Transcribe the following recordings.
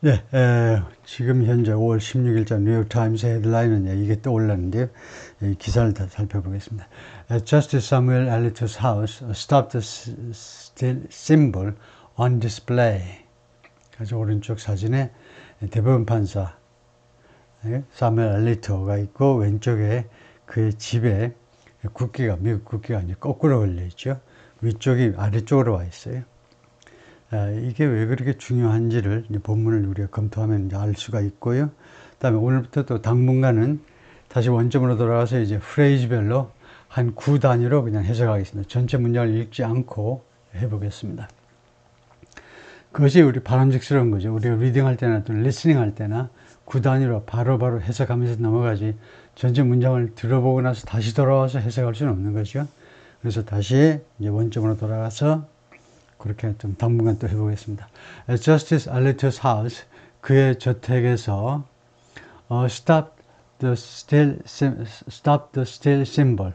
네, 지금 현재 5월 16일자 뉴욕타임스 헤드라인은 이게 떠올랐는데요. 이 기사를 다 살펴보겠습니다. Justice Samuel Alito's house stopped the symbol on display. 그래서 오른쪽 사진에 대법원 판사 사무엘 알리토가 있고 왼쪽에 그의 집에 국기가 미국 국기가 이제 거꾸로 걸려 있죠. 위쪽이 아래쪽으로 와 있어요. 이게 왜 그렇게 중요한지를 이제 본문을 우리가 검토하면 이제 알 수가 있고요. 그다음에 오늘부터 또 당분간은 다시 원점으로 돌아가서 이제 프레이즈별로 한 구 단위로 그냥 해석하겠습니다. 전체 문장을 읽지 않고 해보겠습니다. 그것이 우리 바람직스러운 거죠. 우리가 리딩할 때나 또 리스닝 할 때나 구 단위로 바로바로 해석하면서 넘어가지 전체 문장을 들어보고 나서 다시 돌아와서 해석할 수는 없는 거죠. 그래서 다시 이제 원점으로 돌아가서 그렇게 좀 당분간 또 해보겠습니다. Justice Alito's house, 그의 저택에서 stop the steal symbol.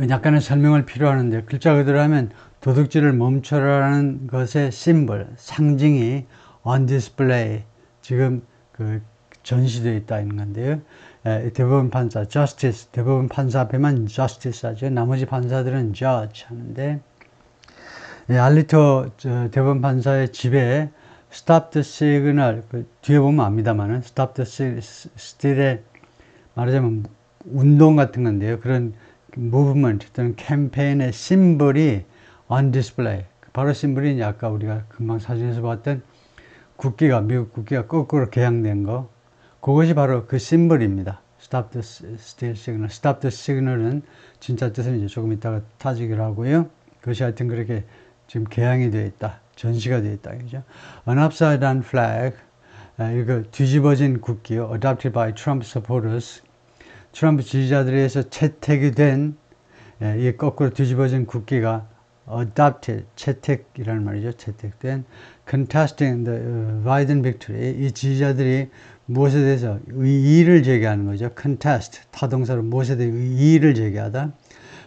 약간의 설명을 필요하는데 글자 그대로 하면 도둑질을 멈춰라는 것의 symbol, 상징이 on display, 지금 그 전시되어 있다는 건데요. 대법원 판사, justice, 대법원 판사 앞에만 justice 하죠. 나머지 판사들은 judge 하는데 알리토 대법원 판사의 집에 Stop the Signal, 뒤에 보면 압니다만은 Stop the Steal의 말하자면 운동 같은 건데요. 그런 무브먼트 또는 캠페인의 심볼이 on display. 바로 심볼이 아까 우리가 금방 사진에서 봤던 국기가, 미국 국기가 거꾸로 개양된 거. 그것이 바로 그 심볼입니다. Stop the Steal Signal. Stop the Signal은 진짜 뜻은 이제 조금 이따가 타지기로 하고요. 그것이 하여튼 그렇게 지금 개양이 되어 있다. 전시가 되어 있다. 그죠? An upside down flag. 이거 뒤집어진 국기요. Adopted by Trump supporters. 트럼프 지지자들에 의해서 채택이 된 이 거꾸로 뒤집어진 국기가 adopted, 채택이라는 말이죠. 채택된 contesting the Biden victory. 이 지지자들이 무엇에 대해서 이의를 제기하는 거죠. contest, 타동사로 무엇에 대해 이의를 제기하다.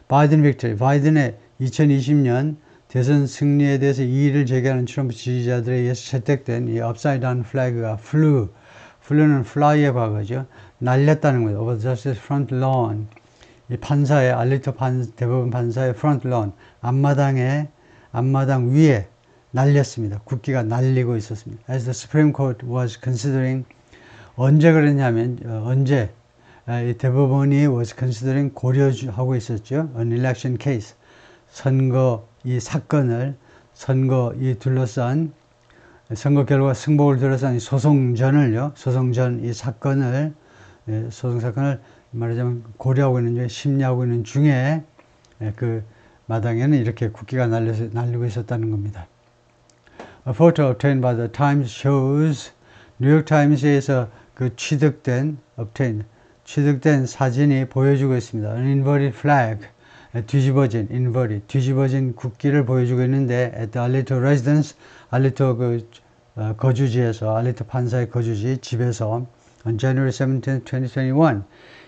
Biden victory, 바이든의 2020년 대선 승리에 대해서 이의를 제기하는 트럼프 지지자들에 의해서 채택된 이 upside down flag가 flu는 fly의 과거죠. 날렸다는 거예요. Over the justice front lawn. 이 판사의, 알리토 대법원 판사의 front lawn, 앞마당 위에 날렸습니다. 국기가 날리고 있었습니다. As the Supreme Court was considering, 언제 그랬냐면, 이 대법원이 was considering 고려하고 있었죠. An election case. 선거 이 사건을 선거 결과 승복을 둘러싼 이 소송전 이 사건을 소송 사건을 말하자면 고려하고 있는 중에 심리하고 있는 중에 그 마당에는 이렇게 국기가 날리고 있었다는 겁니다. A photo obtained by the Times shows 뉴욕 타임스에서 그 취득된 사진이 보여주고 있습니다. An inverted flag. 뒤집어진 국기를 보여주고 있는데 at the Alito residence, 알리토 거주지에서, 알리토 판사의 거주지 집에서 on January 17,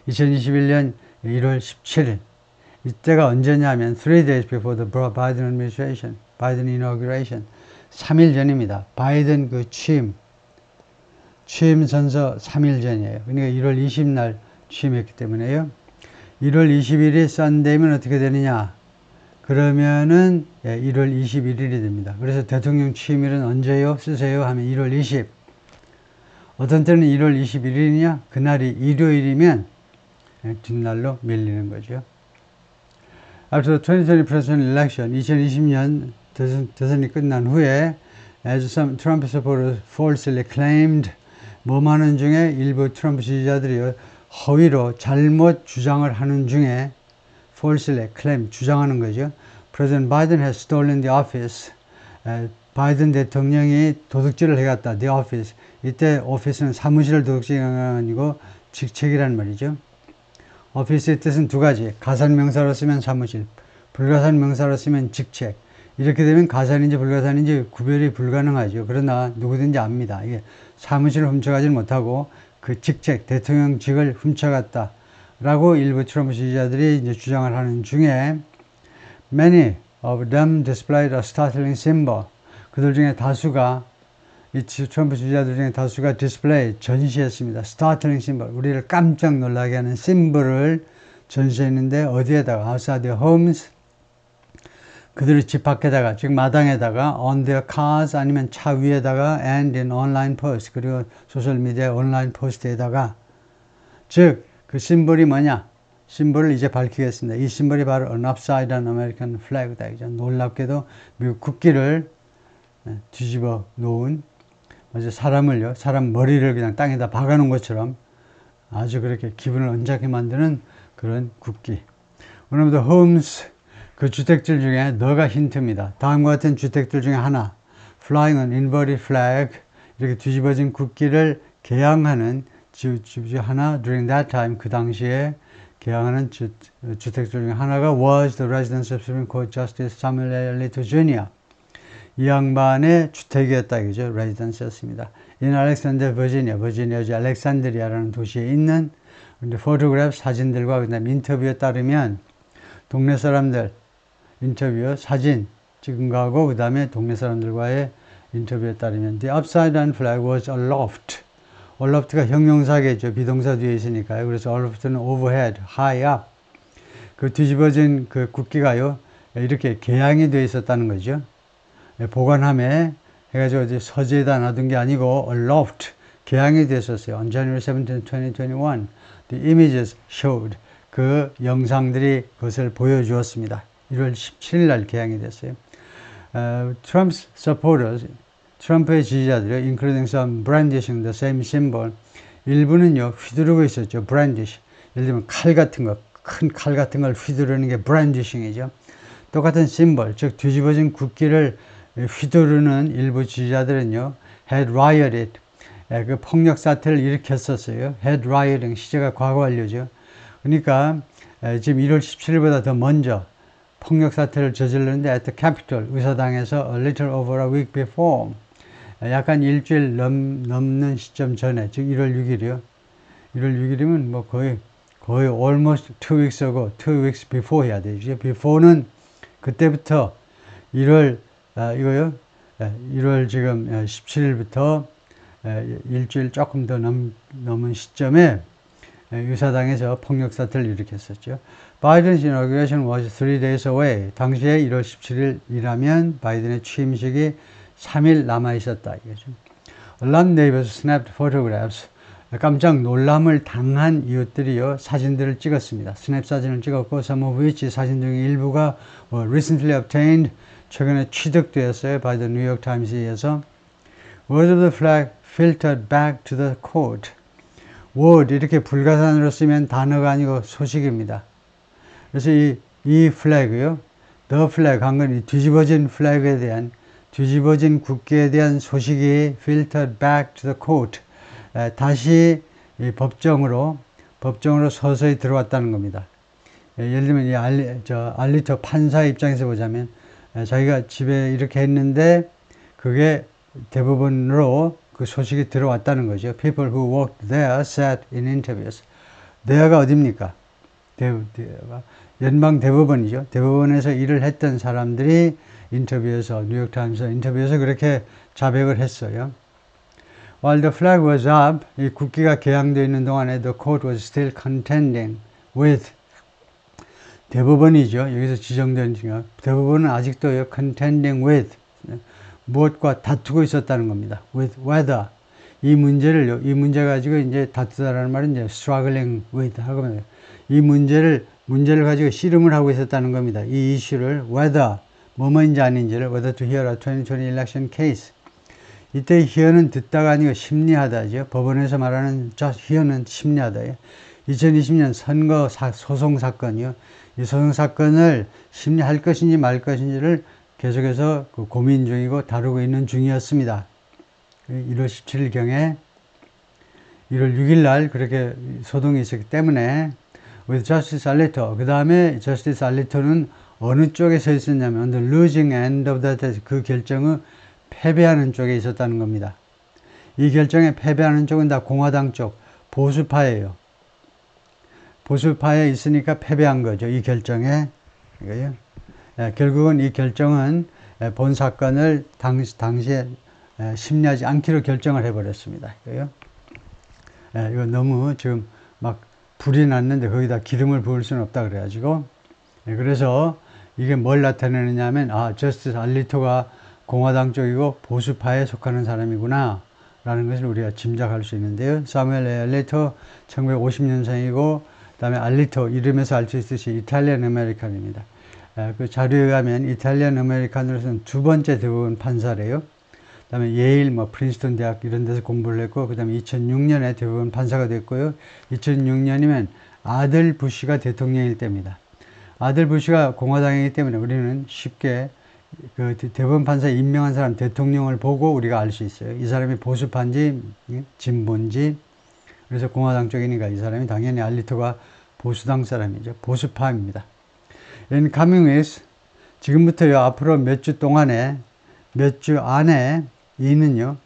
2021년 1월 17일 이때가 언제냐면 3 days before the Biden administration, Biden inauguration 3일 전입니다. 바이든 그 취임 선서 3일 전이에요. 그러니까 1월 20날 취임했기 때문에요. 1월 20일이 썬데이면 어떻게 되느냐? 그러면은 1월 21일이 됩니다. 그래서 대통령 취임일은 언제요? 쓰세요 하면 1월 20. 어떤 때는 1월 21일이냐? 그날이 일요일이면 뒷날로 밀리는 거죠. After the 2020 presidential election, 2020년 대선이 끝난 후에 as some Trump supporters falsely claimed, 뭐하는 중에 일부 트럼프 지지자들이 허위로 잘못 주장을 하는 중에 falsely claim, 주장하는 거죠. President Biden has stolen the office. 바이든 대통령이 도둑질을 해갔다. The office. 이때 office는 사무실을 도둑질한 게 아니고 직책이라는 말이죠. office의 뜻은 두 가지. 가산명사로 쓰면 사무실, 불가산명사로 쓰면 직책. 이렇게 되면 가산인지 불가산인지 구별이 불가능하죠. 그러나 누구든지 압니다. 이게 사무실을 훔쳐가지 못하고 그 직책, 대통령직을 훔쳐갔다 라고 일부 트럼프 지지자들이 이제 주장을 하는 중에 many of them displayed a startling symbol. 그들 중에 다수가 이 트럼프 지지자들 중에 다수가 디스플레이, 전시했습니다. 스타틀링 심볼, 우리를 깜짝 놀라게 하는 심볼을 전시했는데 어디에다가 outside their homes, 그들의 집 밖에다가, 즉 마당에다가 on their cars, 아니면 차 위에다가 and in online post, 그리고 소셜미디어 온라인 포스트에다가. 즉 그 심볼이 뭐냐? 심볼을 이제 밝히겠습니다. 이 심볼이 바로 an upside down American flag이다. 놀랍게도 미국 국기를 뒤집어 놓은, 사람 머리를 그냥 땅에다 박아놓은 것처럼 아주 그렇게 기분을 언짢게 만드는 그런 국기. One of the homes, 그 주택들 중에 너가 힌트입니다. 다음과 같은 주택들 중에 하나, flying an inverted flag, 이렇게 뒤집어진 국기를 개양하는 집 하나, during that time, 그 당시에 개양하는 주택들 중에 하나가 was the residence of Supreme Court Justice Samuel Alito Jr. 이 양반의 주택이었다, 이거죠. 레지던스였습니다. In Alexander, Virginia, 버지니아주 알렉산드리아라는 도시에 있는 포토그래프 사진들과 그다음 인터뷰에 따르면 동네 사람들 인터뷰 사진 찍은 거하고 그 다음에 동네 사람들과의 인터뷰에 따르면 the upside down flag was aloft. aloft가 형용사겠죠. 비동사 뒤에 있으니까요. 그래서 aloft는 overhead, high up. 그 뒤집어진 그 국기가요, 이렇게 개양이 되어 있었다는 거죠. 보관함에 해가지고 어디 서재에다 놔둔 게 아니고 aloft, 개양이 됐었어요. On January 17, 2021, the images showed, 그 영상들이 그것을 보여주었습니다. 1월 17일 날 개양이 됐어요. Trump's supporters, 트럼프의 지지자들이 including some brandishing the same symbol, 일부는요 휘두르고 있었죠. brandish, 예를 들면 칼 같은 거, 큰 칼 같은 걸 휘두르는 게 brandishing이죠. 똑같은 심볼, 즉 뒤집어진 국기를 휘두르는 일부 지지자들은요 had rioted, 그 폭력 사태를 일으켰었어요. had rioting, 시제가 과거 완료죠. 그러니까 지금 1월 17일보다 더 먼저 폭력 사태를 저질렀는데 at the Capitol, 의사당에서 a little over a week before, 약간 일주일 넘는 시점 전에, 즉 1월 6일이요. 1월 6일이면 뭐 거의 almost 2 weeks ago, 2 weeks before 해야 되죠. before는 그때부터 1월 지금 17일부터 일주일 조금 더 넘은 시점에 의사당에서 폭력 사태를 일으켰었죠. Biden's inauguration was 3 days away. 당시에 1월 17일이라면 바이든의 취임식이 3일 남아 있었다, 이거죠. Alarmed neighbors snapped photographs. 깜짝 놀람을 당한 이웃들이요 사진들을 찍었습니다. 스냅 사진을 찍었고, some of which, 사진 중에 일부가 recently obtained, 최근에 취득되었어요. by the New York Times에 의해서. Words of the flag filtered back to the court. word, 이렇게 불가산으로 쓰면 단어가 아니고 소식입니다. 그래서 이 플래그요, the flag 한 건 뒤집어진 플래그에 대한, 뒤집어진 국기에 대한 소식이 filtered back to the court, 다시 이 법정으로 서서히 들어왔다는 겁니다. 예를 들면 이 알리토 판사 입장에서 보자면, 자기가 집에 이렇게 했는데 그게 대법원으로 그 소식이 들어왔다는 거죠. People who worked there said in interviews. there가 어딥니까? 연방 대법원이죠. 대법원에서 일을 했던 사람들이 인터뷰에서, 뉴욕타임스 인터뷰에서 그렇게 자백을 했어요. While the flag was up, 이 국기가 개양되어 있는 동안에 the court was still contending with, 대법원이죠. 여기서 지정된 대법원은 아직도 contending with, 무엇과 다투고 있었다는 겁니다. with whether, 이 문제 가지고 이제 다투다라는 말은 이제 struggling with 하고, 이 문제를 가지고 씨름을 하고 있었다는 겁니다. 이 이슈를 whether, 뭐뭐인지 아닌지를 whether to hear a 2020 election case. 이때 hear는 듣다가 아니고 심리하다죠. 법원에서 말하는 hear는 심리하다. 2020년 선거 소송 사건이요. 이 소송 사건을 심리할 것인지 말 것인지를 계속해서 고민 중이고 다루고 있는 중이었습니다. 1월 17일경에 1월 6일 날 그렇게 소동이 있었기 때문에 with Justice Alito, 그 다음에 Justice Alito는 어느 쪽에 서 있었냐면 the losing end of the test, 그 결정은 패배하는 쪽에 있었다는 겁니다. 이 결정에 패배하는 쪽은 다 공화당 쪽, 보수파예요. 보수파에 있으니까 패배한 거죠. 이 결정에. 결국은 이 결정은 본 사건을 당시에 심리하지 않기로 결정을 해버렸습니다. 이거 너무 지금 막 불이 났는데 거기다 기름을 부을 수는 없다 그래가지고, 그래서 이게 뭘 나타내느냐 하면, 저스티스 알리토가 공화당 쪽이고 보수파에 속하는 사람이구나 라는 것을 우리가 짐작할 수 있는데요. 사무엘 알리토 1950년생이고, 그 다음에 알리토 이름에서 알 수 있듯이 이탈리안 아메리칸입니다. 그 자료에 의하면 이탈리안 아메리칸으로서는 두 번째 대법원 판사래요. 그 다음에 예일, 프린스턴 대학 이런 데서 공부를 했고, 그 다음에 2006년에 대법원 판사가 됐고요. 2006년이면 아들 부시가 대통령일 때입니다. 아들 부시가 공화당이기 때문에 우리는 쉽게 그 대법원 판사 임명한 사람 대통령을 보고 우리가 알 수 있어요. 이 사람이 보수파인지 진보인지. 그래서 공화당 쪽이니까 이 사람이 당연히 알리토가 보수당 사람이죠. 보수파입니다. In coming weeks, 지금부터요, 앞으로 몇 주 동안에, 몇 주 안에, 이는요,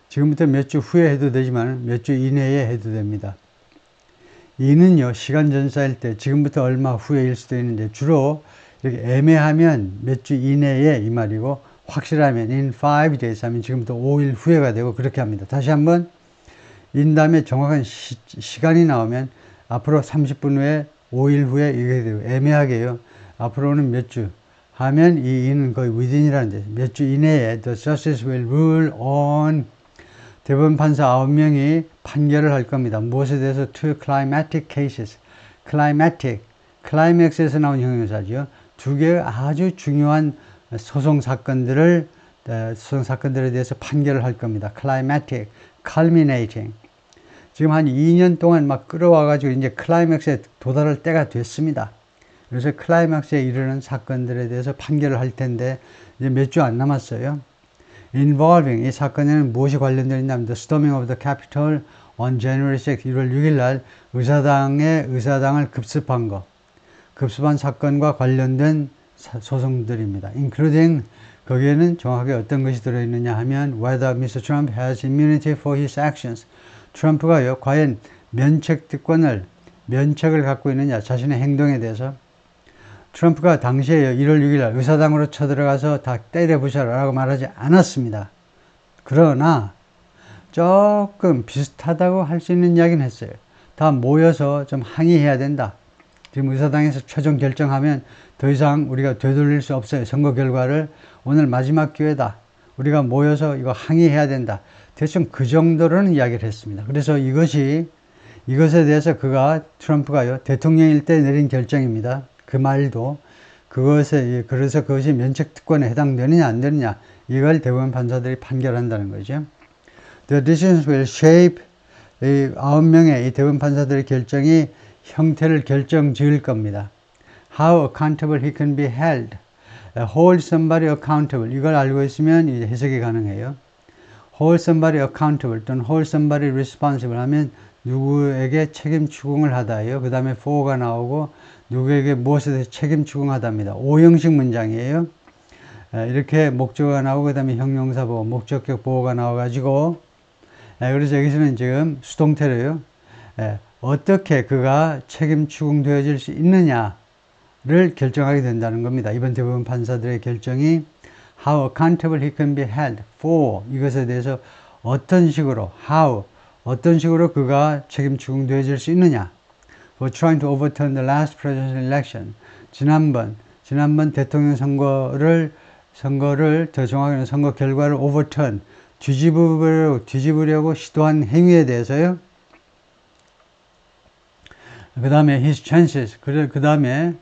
지금부터 몇 주 후에 해도 되지만 몇 주 이내에 해도 됩니다. 이는요, 시간 전사일 때, 지금부터 얼마 후에일 수도 있는데, 주로 이렇게 애매하면 몇 주 이내에 이 말이고, 확실하면 in 5 days 하면 지금부터 5일 후에가 되고, 그렇게 합니다. 다시 한번, in 다음에 정확한 시간이 나오면, 앞으로 30분 후에, 5일 후에 이게 되고, 애매하게요. 앞으로는 몇 주 하면 이 in은 거의 within이라는데, 몇 주 이내에 the justice will rule on 대법원 판사 9명이 판결을 할 겁니다. 무엇에 대해서? two climatic cases. climatic, 클라이맥스에서 나온 형용사죠. 두 개의 아주 중요한 소송 사건들에 대해서 판결을 할 겁니다. climatic, culminating. 지금 한 2년 동안 막 끌어와가지고 이제 클라이맥스에 도달할 때가 됐습니다. 그래서 클라이맥스에 이르는 사건들에 대해서 판결을 할 텐데, 이제 몇 주 안 남았어요. involving, 이 사건에는 무엇이 관련되어 있냐면, the storming of the Capitol on January 6, 1월 6일 날 의사당을 급습한 거, 급습한 사건과 관련된 소송들입니다. including, 거기에는 정확하게 어떤 것이 들어있느냐 하면, whether Mr. Trump has immunity for his actions. 트럼프가요, 과연 면책을 갖고 있느냐, 자신의 행동에 대해서. 트럼프가 당시에 1월 6일 날 의사당으로 쳐들어가서 다 때려부셔라 라고 말하지 않았습니다. 그러나 조금 비슷하다고 할 수 있는 이야기는 했어요. 다 모여서 좀 항의해야 된다. 지금 의사당에서 최종 결정하면 더 이상 우리가 되돌릴 수 없어요. 선거 결과를. 오늘 마지막 기회다. 우리가 모여서 이거 항의해야 된다. 대충 그 정도로는 이야기를 했습니다. 그래서 이것에 대해서 트럼프가요, 대통령일 때 내린 결정입니다. 그 말도 그래서 그것이 면책특권에 해당되느냐 안 되느냐, 이걸 대법원 판사들이 판결한다는 거죠. The decisions will shape, 이 9명의 이 대법원 판사들의 결정이 형태를 결정 지을 겁니다. How accountable he can be held. Hold somebody accountable. 이걸 알고 있으면 이제 해석이 가능해요. Hold somebody accountable 또는 hold somebody responsible 하면 누구에게 책임 추궁을 하다예요. 그 다음에 for가 나오고 누구에게 무엇에 대해서 책임 추궁하답니다. 5형식 문장이에요. 이렇게 목적어가 나오고 그 다음에 형용사 보호, 목적격 보호가 나와가지고, 그래서 여기서는 지금 수동태로요, 어떻게 그가 책임 추궁되어질 수 있느냐를 결정하게 된다는 겁니다. 이번 대법원 판사들의 결정이 how accountable he can be held for, 이것에 대해서 어떤 식으로 그가 책임 추궁되어질 수 있느냐, for trying to overturn the last presidential election. 지난번 대통령 선거를 더 정확하게는 선거 결과를 overturn, 뒤집으려고 시도한 행위에 대해서요. 그 다음에 his chances, 그 다음에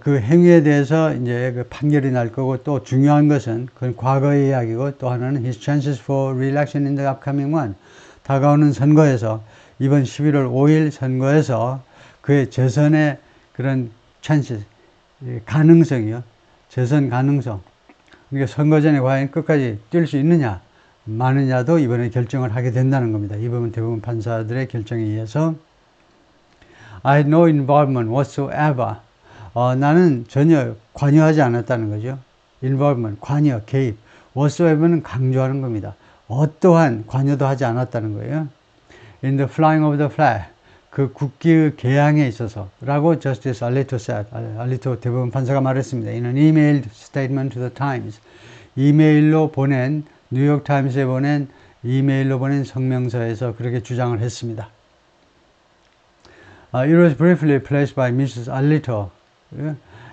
그 행위에 대해서 이제 그 판결이 날 거고, 또 중요한 것은 그건 과거의 이야기고, 또 하나는 his chances for re-election in the upcoming one. 다가오는 선거에서, 이번 11월 5일 선거에서 그의 재선의 그런 chances, 가능성이요. 재선 가능성. 그러니까 선거 전에 과연 끝까지 뛸 수 있느냐, 마느냐도 이번에 결정을 하게 된다는 겁니다. 이번 대법원 판사들의 결정에 의해서. I had no involvement whatsoever. 나는 전혀 관여하지 않았다는 거죠. involvement, 관여, 개입. whatsoever는 강조하는 겁니다. 어떠한 관여도 하지 않았다는 거예요. In the flying of the flag, 그 국기의 개항에 있어서 라고 Justice Alito said, 알리토 대법원 판사가 말했습니다. In an emailed statement to the Times, 이메일로 보낸 뉴욕타임스에 보낸 이메일로 보낸 성명서에서 그렇게 주장을 했습니다. It was briefly placed by Mrs. Alito.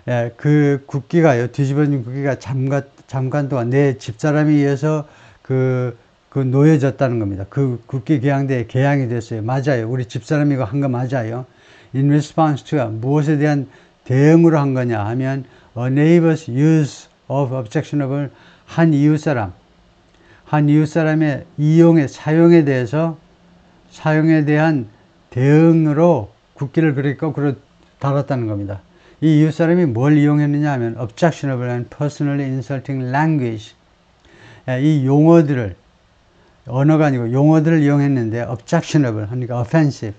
예, 그 국기가요, 뒤집어진 국기가 잠깐 동안 내 집사람에 의해서 그 놓여졌다는 겁니다. 그 국기 개양대에 개양이 됐어요. 맞아요. 우리 집사람이 이거 한 거 맞아요. In response to, 무엇에 대한 대응으로 한 거냐 하면, a neighbor's use of objectionable, 한 이웃사람의 사용에 대한 대응으로 국기를 그렇게 거꾸로 달았다는 겁니다. 이 이웃사람이 뭘 이용했느냐 하면 objectionable and personally insulting language, 이 용어들을, 언어가 아니고 용어들을 이용했는데 objectionable 하니까 offensive,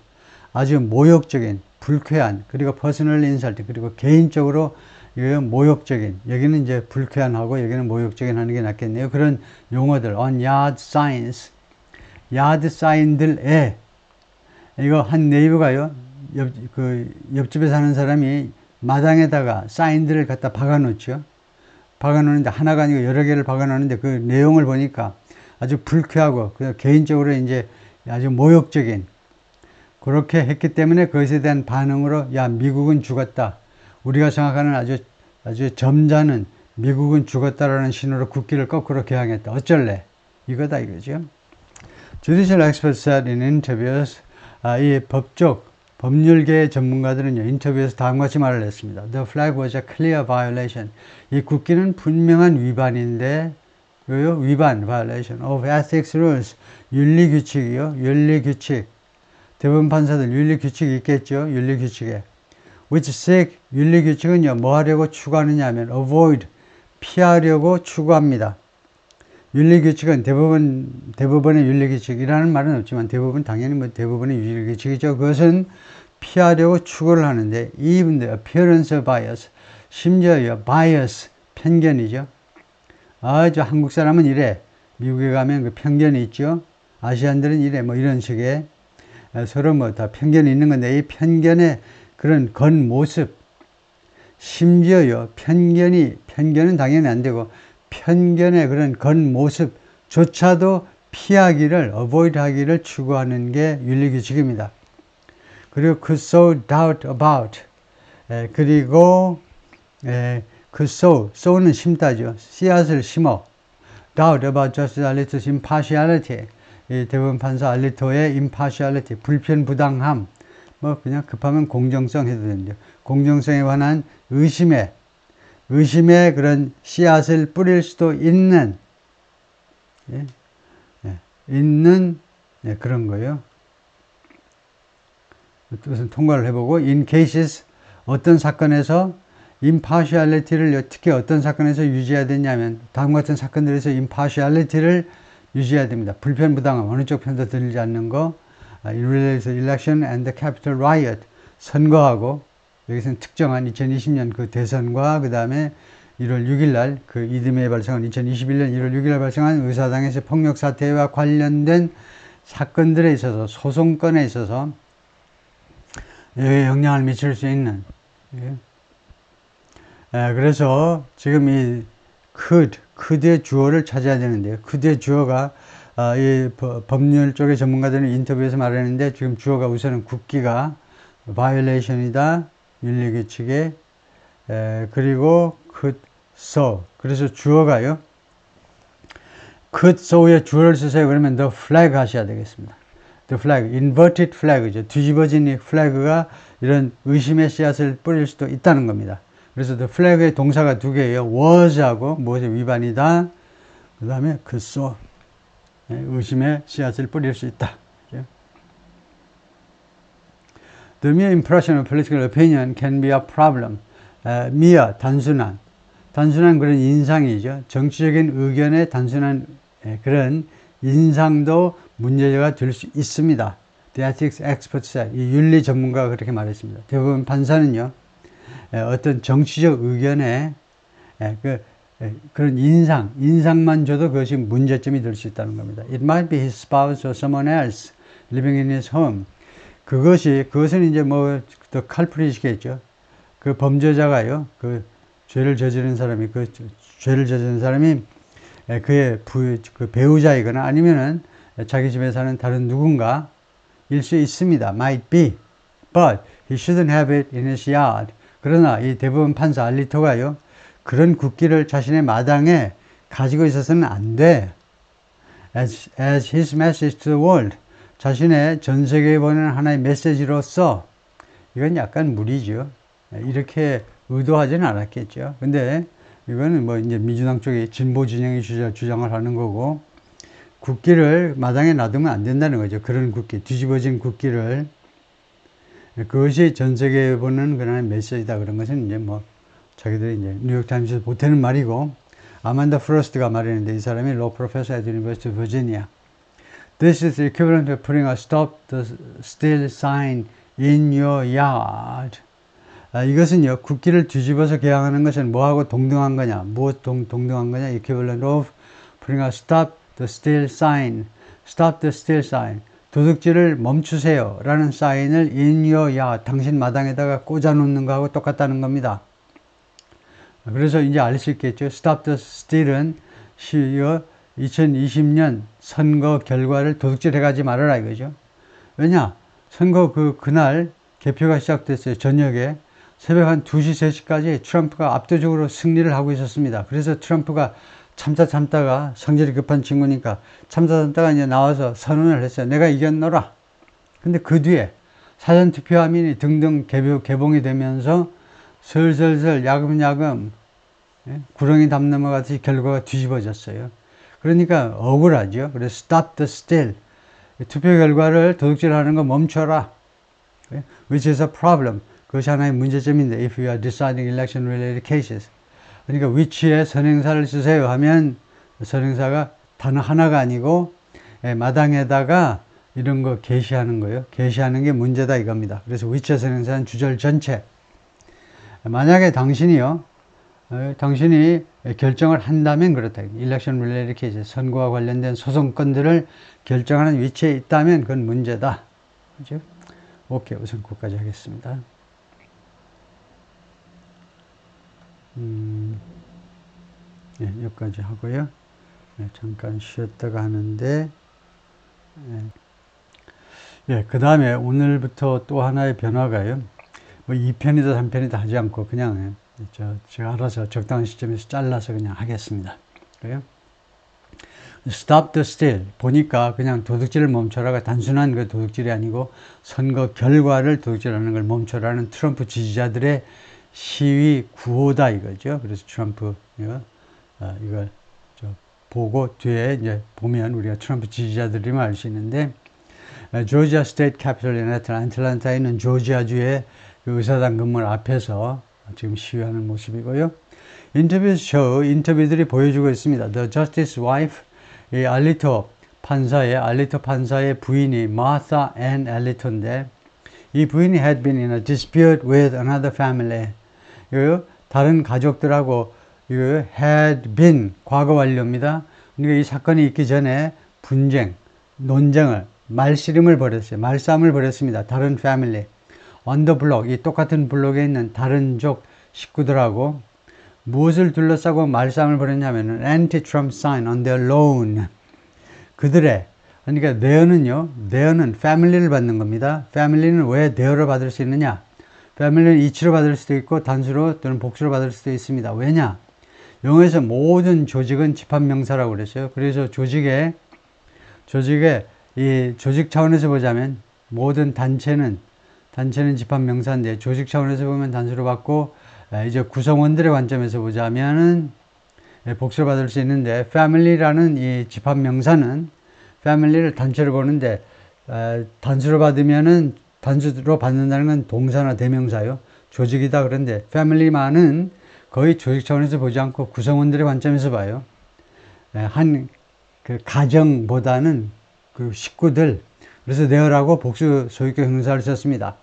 아주 모욕적인, 불쾌한, 그리고 personally insulting, 그리고 개인적으로 모욕적인, 여기는 이제 불쾌한하고 여기는 모욕적인 하는 게 낫겠네요. 그런 용어들, on yard signs, 야드 사인들에, 이거 한 네이버가요, 옆집에 사는 사람이 마당에다가 사인들을 갖다 박아놓죠. 박아놓는데 하나가 아니고 여러 개를 박아놓는데 그 내용을 보니까 아주 불쾌하고 개인적으로 이제 아주 모욕적인, 그렇게 했기 때문에 그것에 대한 반응으로, 야, 미국은 죽었다, 우리가 생각하는 아주 점잖은 미국은 죽었다라는 신호로 국기를 거꾸로 개항했다. 어쩔래? 이거다 이거죠. Judicial experts said in interviews, 이 법률계 전문가들은요, 인터뷰에서 다음과 같이 말을 했습니다. The flag was a clear violation. 이 국기는 분명한 위반인데, 위반, violation of ethics rules. 윤리규칙이요, 윤리규칙. 대부분 판사들 윤리규칙이 있겠죠, 윤리규칙에. which seek, 윤리규칙은요, 뭐 하려고 추구하느냐 하면 avoid, 피하려고 추구합니다. 윤리규칙은 대부분의 윤리규칙이라는 말은 없지만 당연히 대부분의 윤리규칙이죠. 그것은 피하려고 추구를 하는데, even the appearance of bias, 심지어요, bias, 편견이죠. 저 한국 사람은 이래, 미국에 가면 그 편견이 있죠. 아시안들은 이래, 뭐 이런 식의 서로 뭐 다 편견이 있는 건데, 이 편견의 그런 겉모습, 심지어요, 편견은 당연히 안 되고, 편견의 그런 겉모습조차도 피하기를, avoid 하기를 추구하는 게 윤리규칙입니다. 그리고 could sow doubt about, 그리고 sow는 심다죠. 씨앗을 심어. doubt about Justice Alito's impartiality, 대법원 판사 알리토의 impartiality, 불편부당함, 뭐 그냥 급하면 공정성 해도 되는데, 공정성에 관한 의심의 그런 씨앗을 뿌릴 수도 있는, 그런 거예요. 우선 통과를 해보고, in cases, 어떤 사건에서 impartiality를 특히 어떤 사건에서 유지해야 되냐면, 다음 같은 사건들에서 impartiality를 유지해야 됩니다. 불편부당함, 어느 쪽 편도 들리지 않는 거, in relation to election and the Capitol riot, 선거하고, 여기서는 특정한 2020년 그 대선과 그 다음에 1월 6일 날, 그 이듬해 발생한 2021년 1월 6일 날 발생한 의사당에서 폭력 사태와 관련된 사건들에 있어서, 소송건에 있어서 영향을 미칠 수 있는, 그래서 지금 이 could의 주어를 찾아야 되는데요. could의 주어가, 이 법률 쪽의 전문가들은 인터뷰에서 말했는데, 지금 주어가 우선은 국기가 violation이다, 윤리규칙에, 그리고 could sow. 그래서 주어가요, could sow의 주어를 쓰세요. 그러면 the flag 하셔야 되겠습니다. the flag, inverted flag이죠. 뒤집어진 이 flag가 이런 의심의 씨앗을 뿌릴 수도 있다는 겁니다. 그래서 the flag의 동사가 두 개예요. was하고 무엇의 위반이다. 그 다음에 could sow, 의심의 씨앗을 뿌릴 수 있다. The mere impression of political opinion can be a problem. mere, 단순한 그런 인상이죠. 정치적인 의견의 단순한 그런 인상도 문제가 될 수 있습니다. The ethics expert said. 이 윤리 전문가가 그렇게 말했습니다. 대부분 판사는요, 어떤 정치적 의견에 그런 인상만 줘도 그것이 문제점이 될 수 있다는 겁니다. It might be his spouse or someone else living in his home. 그것은 이제 뭐 더 칼프릿이겠죠. 그 범죄자가요, 그 죄를 저지른 사람이 그의 그 배우자이거나 아니면은 자기 집에 사는 다른 누군가 일 수 있습니다. Might be. But he shouldn't have it in his yard. 그러나 이 대법원 판사 알리토가요, 그런 국기를 자신의 마당에 가지고 있어서는 안 돼. As his message to the world. 자신의 전 세계에 보내는 하나의 메시지로서 이건 약간 무리죠. 이렇게 의도하지는 않았겠죠. 근데 이거는 뭐 이제 민주당 쪽이 진보 진영이 주장을 하는 거고, 국기를 마당에 놔두면 안 된다는 거죠. 그런 국기, 뒤집어진 국기를. 그것이 전 세계에 보는 그런 메시지다. 그런 것은 이제 뭐 자기들이 이제 뉴욕타임스에서 보태는 말이고, 아만다 프로스트가 말했는데, 이 사람이 law professor at the University of Virginia. This is the equivalent of putting a stop the steal sign in your yard. 이것은요, 국기를 뒤집어서 개항하는 것은 뭐하고 동등한 거냐? 무엇 동등한 거냐? Equivalent of putting a stop the steal sign. Stop the steal sign. 도둑질을 멈추세요 라는 사인을 in your yard, 당신 마당에다가 꽂아 놓는 거하고 똑같다는 겁니다. 그래서 이제 알 수 있겠죠. Stop the steal은 2020년 선거 결과를 도둑질해 가지 말아라 이거죠. 왜냐? 선거 그날 개표가 시작됐어요. 저녁에 새벽 한 2시, 3시까지 트럼프가 압도적으로 승리를 하고 있었습니다. 그래서 트럼프가 참다가 성질이 급한 친구니까 참다가 이제 나와서 선언을 했어요. 내가 이겼노라. 근데 그 뒤에 사전투표함이 등등 개봉이 되면서 슬슬슬 야금야금 구렁이 담 넘어가듯이 결과가 뒤집어졌어요. 그러니까 억울하죠. 그래서 stop the steal. 투표 결과를 도둑질하는 거 멈춰라. Which is a problem. 그것이 하나의 문제점인데, if you are deciding election related cases. 그러니까 which에 선행사를 쓰세요 하면 선행사가 단어 하나가 아니고 마당에다가 이런 거 게시하는 거예요. 게시하는 게 문제다 이겁니다. 그래서 which의 선행사는 주절 전체. 만약에 당신이 결정을 한다면 그렇다. election related cases, 선거와 관련된 소송건들을 결정하는 위치에 있다면 그건 문제다. 그죠? 오케이, 우선 거기까지 하겠습니다. 여기까지 하고요. 잠깐 쉬었다가 하는데, 그 다음에 오늘부터 또 하나의 변화가요. 뭐 2편이다 3편이다 하지 않고 그냥 제가 알아서 적당한 시점에서 잘라서 그냥 하겠습니다. 그래요? Stop the steal. 보니까 그냥 도둑질을 멈춰라가 단순한 그 도둑질이 아니고 선거 결과를 도둑질하는 걸 멈춰라는 트럼프 지지자들의 시위 구호다 이거죠. 그래서 트럼프 이걸 보고 뒤에 이제 보면 우리가 트럼프 지지자들이면 알 수 있는데, 조지아 스테이트 캐피털인 애틀란타에 있는 조지아주의 그 의사당 건물 앞에서 지금 시위하는 모습이고요. 인터뷰들이 보여주고 있습니다. The Justice Wife, 이 알리토 판사의 부인이 Martha Ann Alito인데, 이 부인이 had been in a dispute with another family. 다른 가족들하고 had been 과거 완료입니다. 그러니까 이 사건이 있기 전에 말싸움을 벌였습니다. 다른 패밀리, on the block, 이 똑같은 블록에 있는 다른 족 식구들하고 무엇을 둘러싸고 말싸움을 벌였냐면은 anti-Trump sign on their lawn. 그들의, 그러니까 there는 패밀리를 받는 겁니다. 패밀리는 왜 there를 받을 수 있느냐? 패밀리는 이치로 받을 수도 있고 단수로 또는 복수로 받을 수도 있습니다. 왜냐? 영어에서 모든 조직은 집합명사라고 그랬어요. 그래서 조직의 이 조직 차원에서 보자면 모든 단체는 집합명사인데, 조직 차원에서 보면 단수로 받고, 이제 구성원들의 관점에서 보자면은 복수로 받을 수 있는데, 패밀리라는 이 집합명사는 패밀리를 단체로 보는데, 단수로 받으면은 단수로 받는다는 건 동사나 대명사요. 조직이다. 그런데 패밀리만은 거의 조직 차원에서 보지 않고 구성원들의 관점에서 봐요. 그 가정보다는 그 식구들. 그래서 there라고 복수 소유격 형용사를 썼습니다.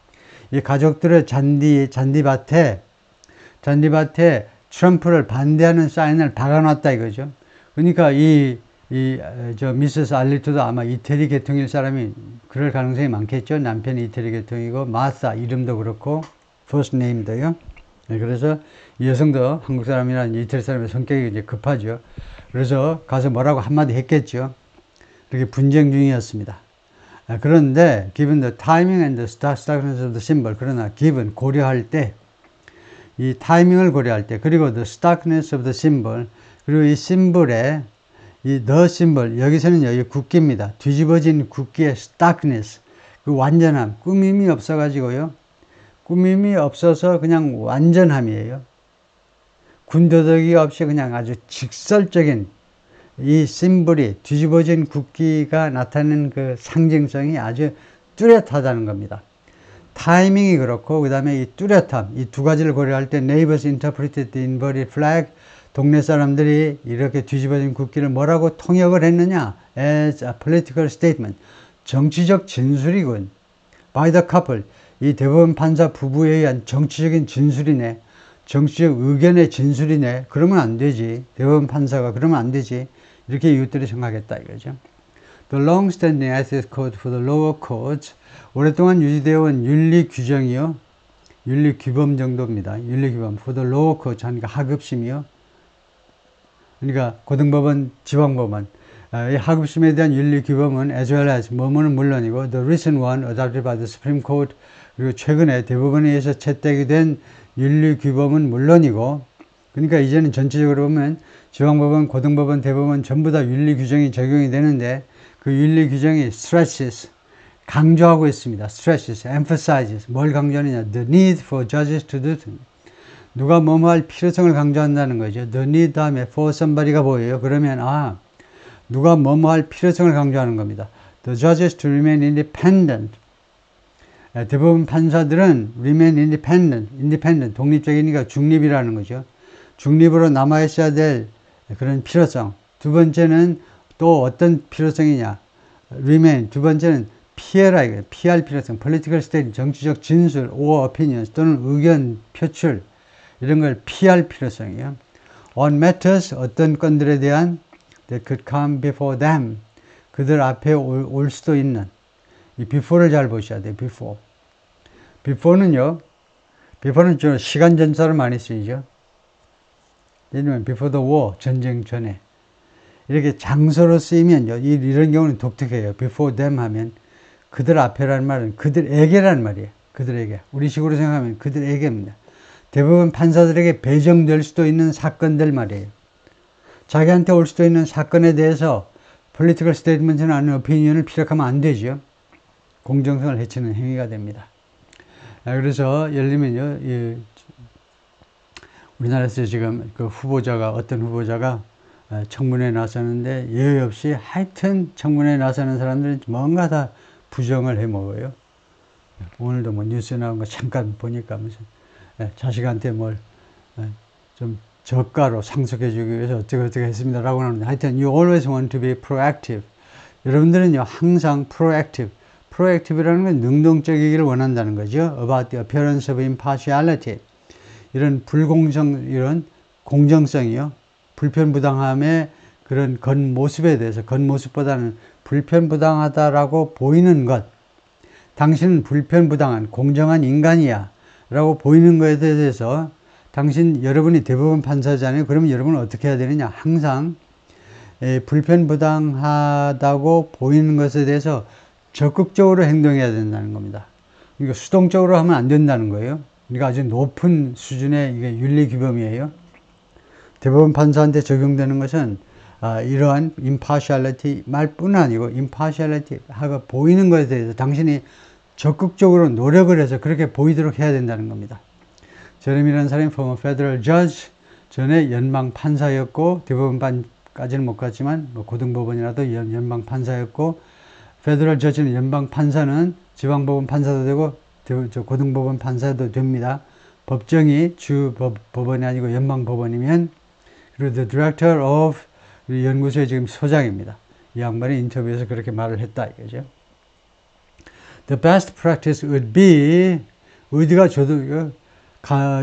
이 가족들의 잔디밭에 트럼프를 반대하는 사인을 박아놨다 이거죠. 그러니까 미세스 알리토도 아마 이태리 계통일 사람이 그럴 가능성이 많겠죠. 남편이 이태리 계통이고, 마사 이름도 그렇고, first name도요. 그래서 이 여성도 한국 사람이나 이태리 사람의 성격이 이제 급하죠. 그래서 가서 뭐라고 한마디 했겠죠. 이렇게 분쟁 중이었습니다. 그런데 given the timing and the starkness of the symbol, 그러나 given 고려할 때, 이 타이밍을 고려할 때, 그리고 the starkness of the symbol, 그리고 이 심볼의 이 the symbol, 여기서는 여기 국기입니다. 뒤집어진 국기의 starkness, 그 완전함, 꾸밈이 없어가지고요. 꾸밈이 없어서 그냥 완전함이에요. 군더더기 없이 그냥 아주 직설적인 이 심볼이, 뒤집어진 국기가 나타내는 그 상징성이 아주 뚜렷하다는 겁니다. 타이밍이 그렇고, 그 다음에 이 뚜렷함, 이 두 가지를 고려할 때 neighbors interpreted the inverted flag, 동네 사람들이 이렇게 뒤집어진 국기를 뭐라고 통역을 했느냐? as a political statement, 정치적 진술이군. by the couple, 이 대법원 판사 부부에 의한 정치적인 진술이네. 정치적 의견의 진술이네. 그러면 안 되지. 대법원 판사가 그러면 안 되지. 이렇게 이웃들이 생각했다 이거죠. The long-standing ethics code for the lower courts, 오랫동안 유지되어 온 윤리 규정이요. 윤리 규범 정도입니다. 윤리 규범 for the lower courts 하니까 하급심이요. 그러니까 고등법원, 지방법원. 이 하급심에 대한 윤리 규범은 as well as 뭐뭐는 물론이고 the recent one adopted by the Supreme Court, 그리고 최근에 대법원에 의해서 채택이 된 윤리 규범은 물론이고, 그러니까 이제는 전체적으로 보면 지방법원, 고등법원, 대법원 전부 다 윤리 규정이 적용이 되는데 그 윤리 규정이 stresses, 강조하고 있습니다. stresses, emphasizes, 뭘 강조하느냐? the need for judges to do things. 누가 뭐뭐 할 필요성을 강조한다는 거죠. the need 다음에 for somebody가 보여요. 그러면 누가 뭐뭐 할 필요성을 강조하는 겁니다. the judges to remain independent. 대부분 판사들은 remain independent, 독립적이니까 중립이라는 거죠. 중립으로 남아있어야 될 그런 필요성. 두 번째는 또 어떤 필요성이냐? remain. 두 번째는 피해라 이거예요. 피할 필요성. political statement, 정치적 진술, or opinions 또는 의견 표출, 이런 걸 피할 필요성이에요. on matters, 어떤 건들에 대한 that could come before them, 그들 앞에 올 수도 있는, 이 before를 잘 보셔야 돼요. before는요, before는 좀 시간 전사를 많이 쓰이죠. 예를 들면 before the war, 전쟁 전에. 이렇게 장소로 쓰이면요, 이런 경우는 독특해요. before them 하면 그들 앞에라는 말은 그들에게라는 말이에요. 그들에게. 우리식으로 생각하면 그들에게입니다. 대부분 판사들에게 배정될 수도 있는 사건들 말이에요. 자기한테 올 수도 있는 사건에 대해서 political statement나 아니면 opinion을 피력하면 안 되죠. 공정성을 해치는 행위가 됩니다. 그래서 예를 들면요, 우리나라에서 지금 그 어떤 후보자가 청문회에 나서는데 예의 없이 하여튼 청문회에 나서는 사람들은 뭔가 다 부정을 해 먹어요. 오늘도 뭐 뉴스에 나온 거 잠깐 보니까 무슨 자식한테 뭘 좀 저가로 상속해 주기 위해서 어떻게 했습니다 라고 하는데, 하여튼 you always want to be proactive. 여러분들은요 항상 proactive이라는 건 능동적이기를 원한다는 거죠. about the appearance of impartiality, 이런 이런 공정성이요, 불편부당함의 그런 겉모습에 대해서, 겉모습보다는 불편부당하다라고 보이는 것, 당신은 불편부당한 공정한 인간이야 라고 보이는 것에 대해서, 여러분이 대법원 판사잖아요. 그러면 여러분은 어떻게 해야 되느냐? 항상 불편부당하다고 보이는 것에 대해서 적극적으로 행동해야 된다는 겁니다. 그러니까 수동적으로 하면 안 된다는 거예요. 그러니까 아주 높은 수준의 이게 윤리 규범이에요. 대법원 판사한테 적용되는 것은 이러한 impartiality 말뿐 아니고 impartiality 하고 보이는 것에 대해서 당신이 적극적으로 노력을 해서 그렇게 보이도록 해야 된다는 겁니다. 제레미라는 사람이 former federal judge, 전에 연방 판사였고, 대법원까지는 못 갔지만 뭐 고등법원이라도 연방 판사였고, federal judge는 연방 판사는 지방법원 판사도 되고 고등법원 판사도 됩니다. 법정이 주 법원이 아니고 연방 법원이면, 그리고 the director of 연구소의 지금 소장입니다. 이 양반이 인터뷰에서 그렇게 말을 했다 이거죠. The best practice would be, 어디가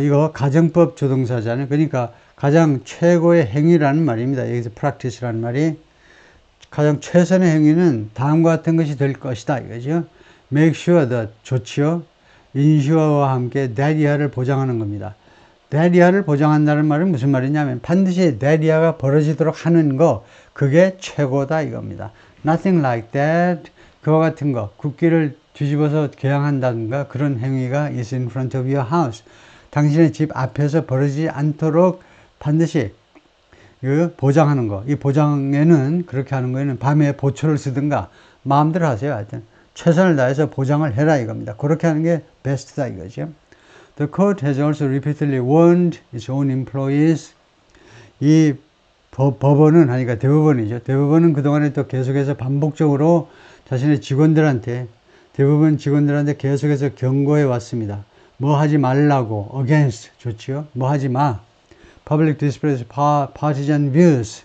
이거 가정법 조동사잖아요. 그러니까 가장 최고의 행위라는 말입니다. 여기서 practice라는 말이 가장 최선의 행위는 다음과 같은 것이 될 것이다 이거죠. make sure that, 좋지요. insure와 함께 that 이하를 보장하는 겁니다. 대리아를 보장한다는 말은 무슨 말이냐면 반드시 대리아가 벌어지도록 하는 거, 그게 최고다 이겁니다. Nothing like that. 그와 같은 거, 국기를 뒤집어서 개양한다든가 그런 행위가 is in front of your house. 당신의 집 앞에서 벌어지지 않도록 반드시 보장하는 거. 이 보장에는, 그렇게 하는 거에는 밤에 보초를 쓰든가 마음대로 하세요. 하여튼 최선을 다해서 보장을 해라 이겁니다. 그렇게 하는 게 베스트다 이거죠. The court has also repeatedly warned its own employees. 이 법원은, 하니까 대법원이죠. 대법원은 그동안에 또 계속해서 반복적으로 자신의 직원들한테, 대부분 직원들한테 계속해서 경고해 왔습니다. 뭐 하지 말라고, against, 좋지요? 뭐 하지 마. Public displays partisan views.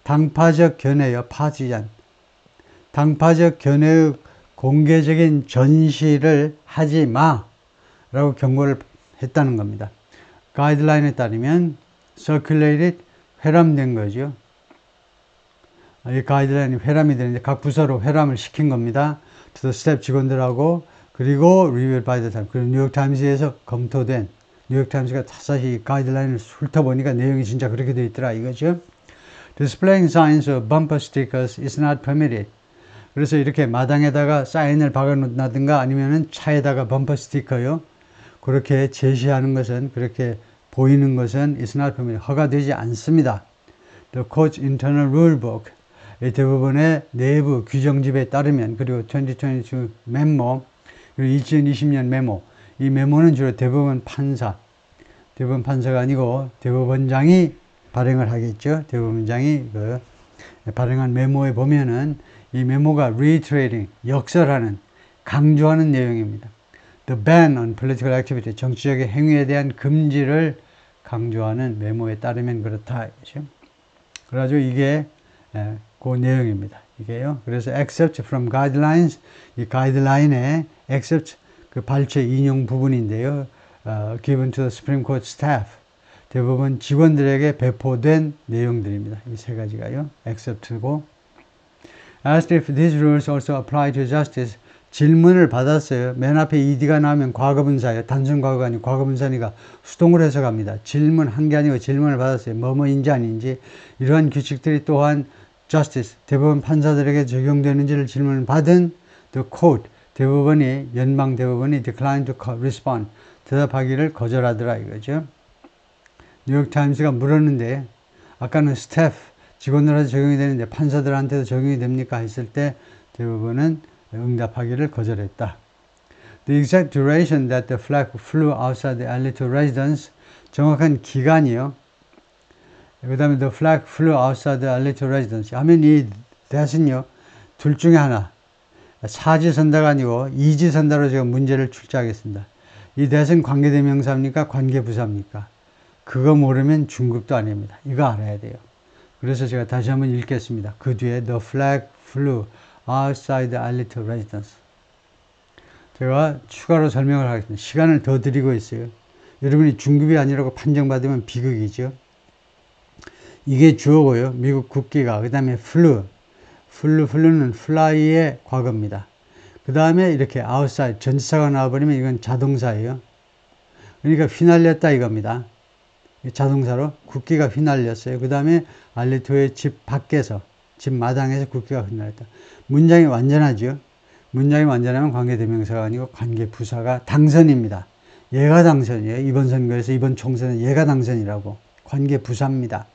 당파적 견해요, partisan. 당파적 견해의 공개적인 전시를 하지 마. 라고 경고를 했다는 겁니다. 가이드라인에 따르면 circulated, 회람된 거죠. 이 가이드라인이 회람이 되는데 각 부서로 회람을 시킨 겁니다. to the staff 직원들하고, 그리고 reviewed by the Times. 그리고 뉴욕타임스에서 검토된, 뉴욕타임스가 자세히 가이드라인을 훑어보니까 내용이 진짜 그렇게 되어 있더라 이거죠. Displaying signs of bumper stickers is not permitted. 그래서 이렇게 마당에다가 사인을 박아놓는다든가 아니면은 차에다가 범퍼 스티커요, 그렇게 제시하는 것은, 그렇게 보이는 것은 is not permitted, 허가되지 않습니다. The court's internal rule book, 대부분의 내부 규정집에 따르면, 그리고 2022 메모, 그리고 2020년 메모, 이 메모는 주로 대법원 판사가 아니고 대법원장이 발행을 하겠죠. 대법원장이 발행한 메모에 보면은 이 메모가 reiterating, 역설하는, 강조하는 내용입니다. The ban on political activity, 정치적인 행위에 대한 금지를 강조하는 메모에 따르면 그렇다. 그래가지고 이게 그 내용입니다. 이게요. 그래서 except from guidelines, 이 가이드라인에 except 그 발췌 인용 부분인데요. given to the Supreme Court staff, 대부분 직원들에게 배포된 내용들입니다. 이 세 가지가요. except고. Asked if these rules also apply to justice. 질문을 받았어요. 맨 앞에 ed가 나오면 과거분사예요. 단순 과거가 아니고 과거분사니까 수동으로 해석합니다. 질문한 게 아니고 질문을 받았어요. 뭐뭐인지 아닌지. 이러한 규칙들이 또한 justice, 대법원 판사들에게 적용되는지를 질문을 받은 the court, 대법원이, 연방 대법원이 declined to respond, 대답하기를 거절하더라 이거죠. 뉴욕타임스가 물었는데, 아까는 스태프, 직원들한테 적용이 되는데 판사들한테도 적용이 됩니까? 했을 때 대법원은 응답하기를 거절했다. The exact duration that the flag flew outside the Alito residence, 정확한 기간이요. 그 다음에 the flag flew outside the Alito residence 하면 이 that은요, 둘 중에 하나, 사지선다가 아니고 이지선다로 제가 문제를 출제하겠습니다. 이 that은 관계대명사입니까? 관계부사입니까? 그거 모르면 중국도 아닙니다. 이거 알아야 돼요. 그래서 제가 다시 한번 읽겠습니다. 그 뒤에 the flag flew outside the Alito residence. 제가 추가로 설명을 하겠습니다. 시간을 더 드리고 있어요. 여러분이 중급이 아니라고 판정받으면 비극이죠. 이게 주어고요. 미국 국기가. 그 다음에 flu는 fly의 과거입니다. 그 다음에 이렇게 outside, 전치사가 나와버리면 이건 자동사예요. 그러니까 휘날렸다 이겁니다. 자동사로 국기가 휘날렸어요. 그 다음에 알리토의 집 밖에서, 집 마당에서 국기가 휘날렸다. 문장이 완전하죠. 문장이 완전하면 관계대명사가 아니고 관계부사가 당선입니다. 얘가 당선이에요. 이번 선거에서, 이번 총선은 얘가 당선이라고. 관계부사입니다.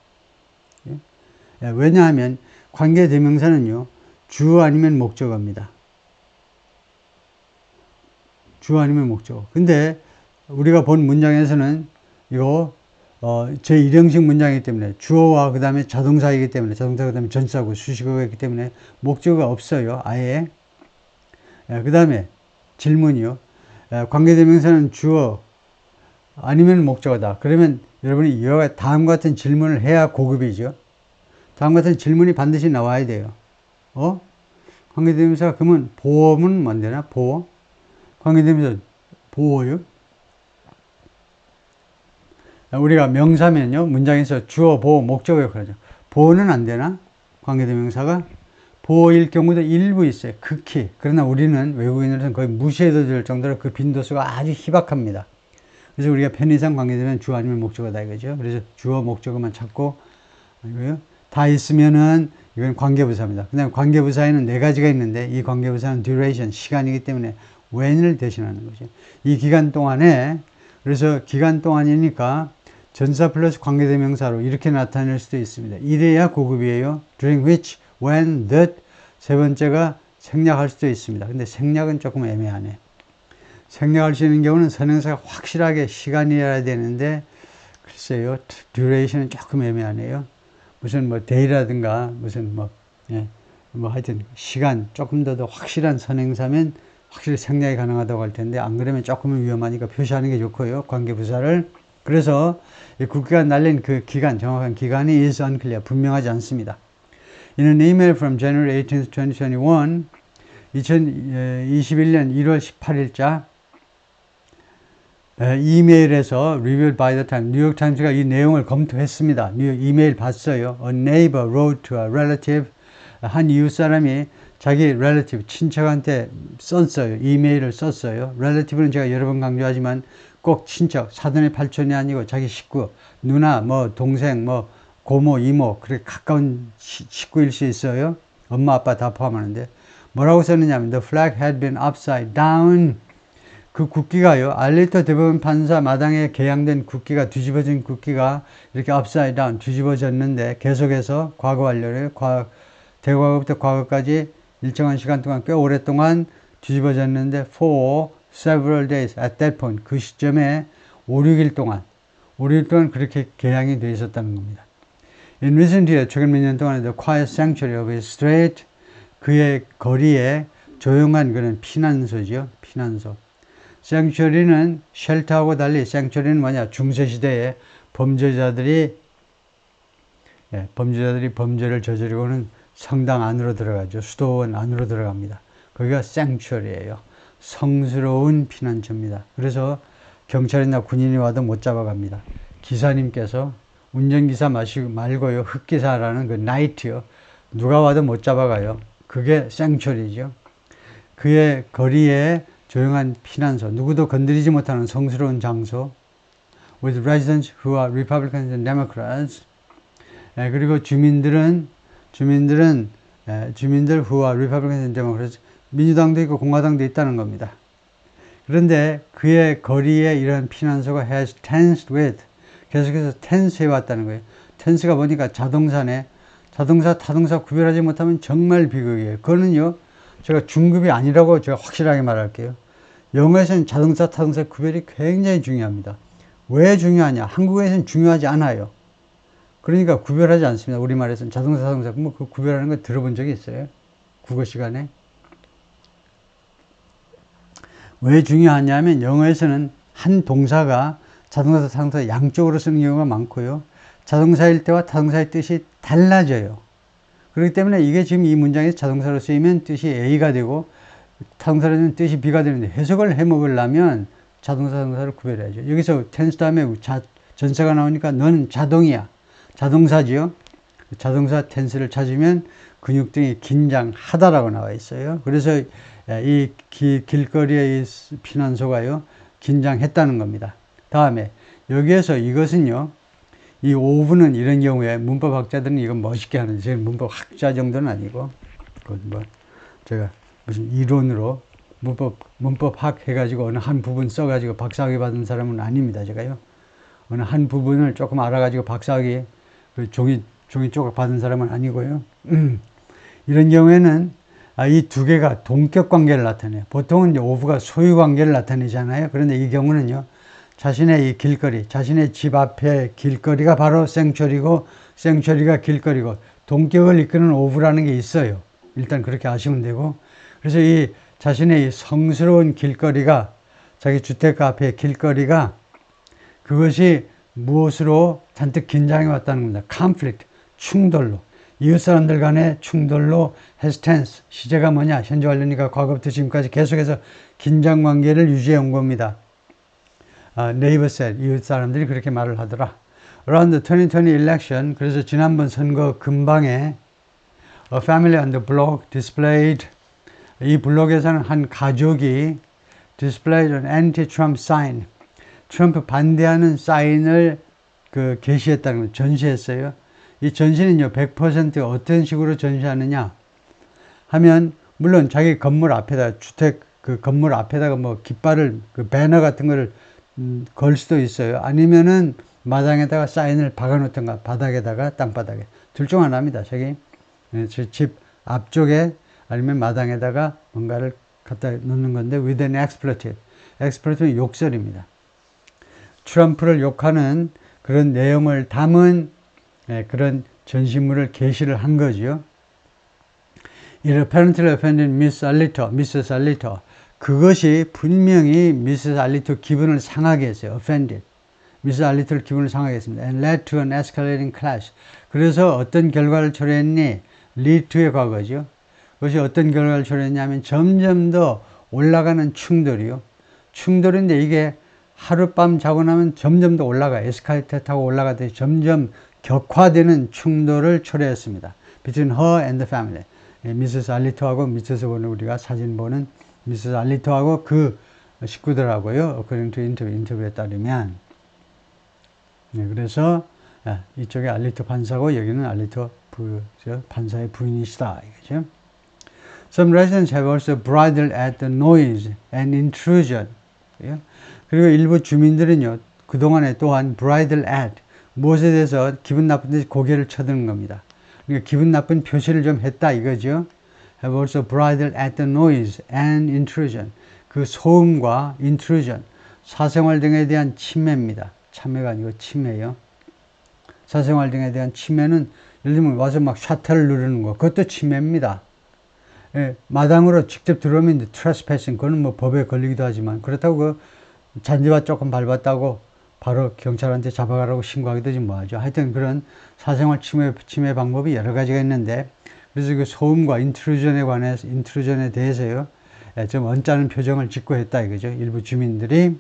왜냐하면 관계대명사는요, 주어 아니면 목적어입니다. 주어 아니면 목적어. 근데 우리가 본 문장에서는 이거 제1형식 문장이기 때문에 주어와 그 다음에 자동사이기 때문에, 자동사 그 다음에 전치사고 수식어가 있기 때문에 목적어가 없어요. 아예. 그 다음에 질문이요. 관계대명사는 주어 아니면 목적어다. 그러면 여러분이 이와 다음과 같은 질문을 해야 고급이죠. 다음과 같은 질문이 반드시 나와야 돼요. 관계대명사가 그러면 보험은 뭔데나? 보호. 관계대명사 보호요. 우리가 명사면요, 문장에서 주어, 보호, 목적어요. 그러죠. 보호는 안 되나? 관계대명사가? 보호일 경우도 일부 있어요. 극히. 그러나 우리는 외국인으로서는 거의 무시해도 될 정도로 그 빈도수가 아주 희박합니다. 그래서 우리가 편의상 관계되면 주 아니면 목적어다 이거죠. 그래서 주어 목적어만 찾고 아니고요. 다 있으면은 이건 관계부사입니다. 그다음 관계부사에는 네 가지가 있는데 이 관계부사는 duration 시간이기 때문에 when을 대신하는 거죠. 이 기간 동안에 그래서 기간 동안이니까 전사 플러스 관계대명사로 이렇게 나타낼 수도 있습니다. 이래야 고급이에요. during which, when, that 세 번째가 생략할 수도 있습니다. 근데 생략은 조금 애매하네. 생략할 수 있는 경우는 선행사가 확실하게 시간이어야 되는데 글쎄요. duration은 조금 애매하네요. 무슨 뭐 day라든가 무슨 뭐 하여튼 시간 조금 더 확실한 선행사면 확실히 생략이 가능하다고 할 텐데 안 그러면 조금은 위험하니까 표시하는 게 좋고요. 관계부사를. 그래서 이 국기가 날린 그 기간, 정확한 기간이 is unclear, 분명하지 않습니다. In an email from January 18th, 2021, 2021년 1월 18일자 이메일에서 reviewed by the Times, 뉴욕타임스가 이 내용을 검토했습니다. 이메일 봤어요. A neighbor wrote to a relative, 한 이웃사람이 자기 relative, 친척한테 썼어요. 이메일을 썼어요. relative는 제가 여러 번 강조하지만 꼭 친척, 사돈의 팔촌이 아니고 자기 식구, 누나, 뭐 동생, 뭐 고모, 이모, 그렇게 가까운 식구일 수 있어요. 엄마, 아빠 다 포함하는데 뭐라고 썼느냐면 the flag had been upside down. 그 국기가요. 알리터 대법원 판사 마당에 개양된 국기가 뒤집어진 국기가 이렇게 upside down 뒤집어졌는데 계속해서 과거 완료를 대과거부터 과거까지 일정한 시간 동안 꽤 오랫동안 뒤집어졌는데 for several days at that point 그 시점에 5, 6일 동안 그렇게 개양이 되어 있었다는 겁니다. In recent years, 최근 몇 년 동안 the quiet sanctuary of his strait 그의 거리에 조용한 그런 피난소죠. 피난소. sanctuary는 쉘터하고 달리 sanctuary는 뭐냐? 중세시대에 범죄자들이 범죄를 저지르고는 성당 안으로 들어가죠. 수도원 안으로 들어갑니다. 거기가 sanctuary예요. 성스러운 피난처입니다. 그래서 경찰이나 군인이 와도 못 잡아갑니다. 기사님께서 운전기사 말고요. 흑기사라는 그 나이트요. 누가 와도 못 잡아가요. 그게 sanctuary죠. 그의 거리에 조용한 피난소, 누구도 건드리지 못하는 성스러운 장소, with residents who are Republicans and Democrats. 그리고 주민들 who are Republicans and Democrats, 민주당도 있고 공화당도 있다는 겁니다. 그런데 그의 거리에 이런 피난소가 has tensed with, 계속해서 tense 해왔다는 거예요. tense가 보니까 자동사네. 자동사, 타동사 구별하지 못하면 정말 비극이에요. 그거는요, 제가 중급이 아니라고 제가 확실하게 말할게요. 영어에서는 자동사, 타동사 구별이 굉장히 중요합니다. 왜 중요하냐? 한국어에서는 중요하지 않아요. 그러니까 구별하지 않습니다. 우리말에서는 자동사, 타동사 뭐 그 구별하는 거 들어본 적이 있어요? 국어 시간에. 왜 중요하냐면 영어에서는 한 동사가 자동사, 타동사 양쪽으로 쓰는 경우가 많고요. 자동사일 때와 타동사의 뜻이 달라져요. 그렇기 때문에 이게 지금 이 문장에서 자동사로 쓰이면 뜻이 A가 되고 타동사로는 뜻이 B가 되는데 해석을 해먹으려면 자동사, 타동사를 구별해야죠. 여기서 tense 다음에 전사가 나오니까 너는 자동이야. 자동사지요. 자동사 tense를 찾으면 근육 등이 긴장하다라고 나와 있어요. 그래서 이 길거리의 이 피난소가요. 긴장했다는 겁니다. 다음에 여기에서 이것은요. 이 오브는 이런 경우에 문법학자들은 이건 멋있게 하는데 제가 문법학자 정도는 아니고 뭐 제가 무슨 이론으로 문법학 해가지고 어느 한 부분 써가지고 박사학위 받은 사람은 아닙니다. 제가요. 어느 한 부분을 조금 알아가지고 박사학위 그 종이 쪽 받은 사람은 아니고요. 이런 경우에는 이 두 개가 동격 관계를 나타내요. 보통은 이제 오브가 소유 관계를 나타내잖아요. 그런데 이 경우는요. 자신의 이 길거리, 자신의 집 앞에 길거리가 바로 생처리고 생처리가 길거리고 동격을 이끄는 오브라는 게 있어요. 일단 그렇게 아시면 되고 그래서 이 자신의 이 성스러운 길거리가 자기 주택 앞에 길거리가 그것이 무엇으로 잔뜩 긴장해 왔다는 겁니다. conflict, 충돌로 이웃 사람들 간의 충돌로 has tense, 시제가 뭐냐 현재 완료니까 과거부터 지금까지 계속해서 긴장 관계를 유지해 온 겁니다. neighbor said, 이웃 사람들이 그렇게 말을 하더라. Around the 2020 election, 그래서 지난번 선거 근방에 a family on the block displayed, 이 블록에서는 한 가족이 displayed an anti-Trump sign, 트럼프 반대하는 사인을 그 게시했다는 걸 전시했어요. 이 전시는요, 100% 어떤 식으로 전시하느냐 하면, 물론 자기 건물 앞에다, 주택 그 건물 앞에다가 뭐 깃발을, 그 배너 같은 거를 걸 수도 있어요. 아니면은 마당에다가 사인을 박아 놓던가, 바닥에다가, 땅바닥에. 둘 중 하나입니다. 저기 집 앞쪽에 아니면 마당에다가 뭔가를 갖다 놓는 건데, with an expletive. expletive 욕설입니다. 트럼프를 욕하는 그런 내용을 담은 그런 전시물을 게시를 한 거죠. It apparently offended Miss Alito, Mrs. Alito. 그것이 분명히 Mrs. Alito 기분을 상하게 했어요. offended. Mrs. Alito를 기분을 상하게 했습니다. and led to an escalating clash. 그래서 어떤 결과를 초래했니? lead to의 과거죠. 그것이 어떤 결과를 초래했냐면 점점 더 올라가는 충돌이요. 충돌인데 이게 하룻밤 자고 나면 점점 더 올라가. 에스컬레이터 타고 올라가듯이 점점 격화되는 충돌을 초래했습니다. Between her and the family. 미세스 알리토하고, 밑에서 보는 우리가 사진 보는 미세스 알리토하고 그 식구들하고요. according to 인터뷰에 따르면. 네, 그래서 이쪽에 알리토 판사고 여기는 알리토 판사의 부인이시다. 이거죠. Some residents have also bridled at the noise and intrusion. 그리고 일부 주민들은요, 그동안에 또한 bridle at, 무엇에 대해서 기분 나쁜 듯이 고개를 쳐드는 겁니다. 그러니까 기분 나쁜 표시를 좀 했다 이거죠. have also bridled at the noise and intrusion. 그 소음과 intrusion, 사생활 등에 대한 침해입니다. 참여가 아니고 침해요. 사생활 등에 대한 침해는 예를 들면 와서 막 샤터를 누르는 거, 그것도 침해입니다. 마당으로 직접 들어오면 trespassing, 그거는 뭐 법에 걸리기도 하지만, 그렇다고 그 잔디밭 조금 밟았다고 바로 경찰한테 잡아가라고 신고하기도 좀 뭐하죠. 하여튼 그런 사생활 침해 방법이 여러 가지가 있는데, 그래서 그 소음과 인트루전에 대해서요, 좀 언짢은 표정을 짓고 했다 이거죠. 일부 주민들이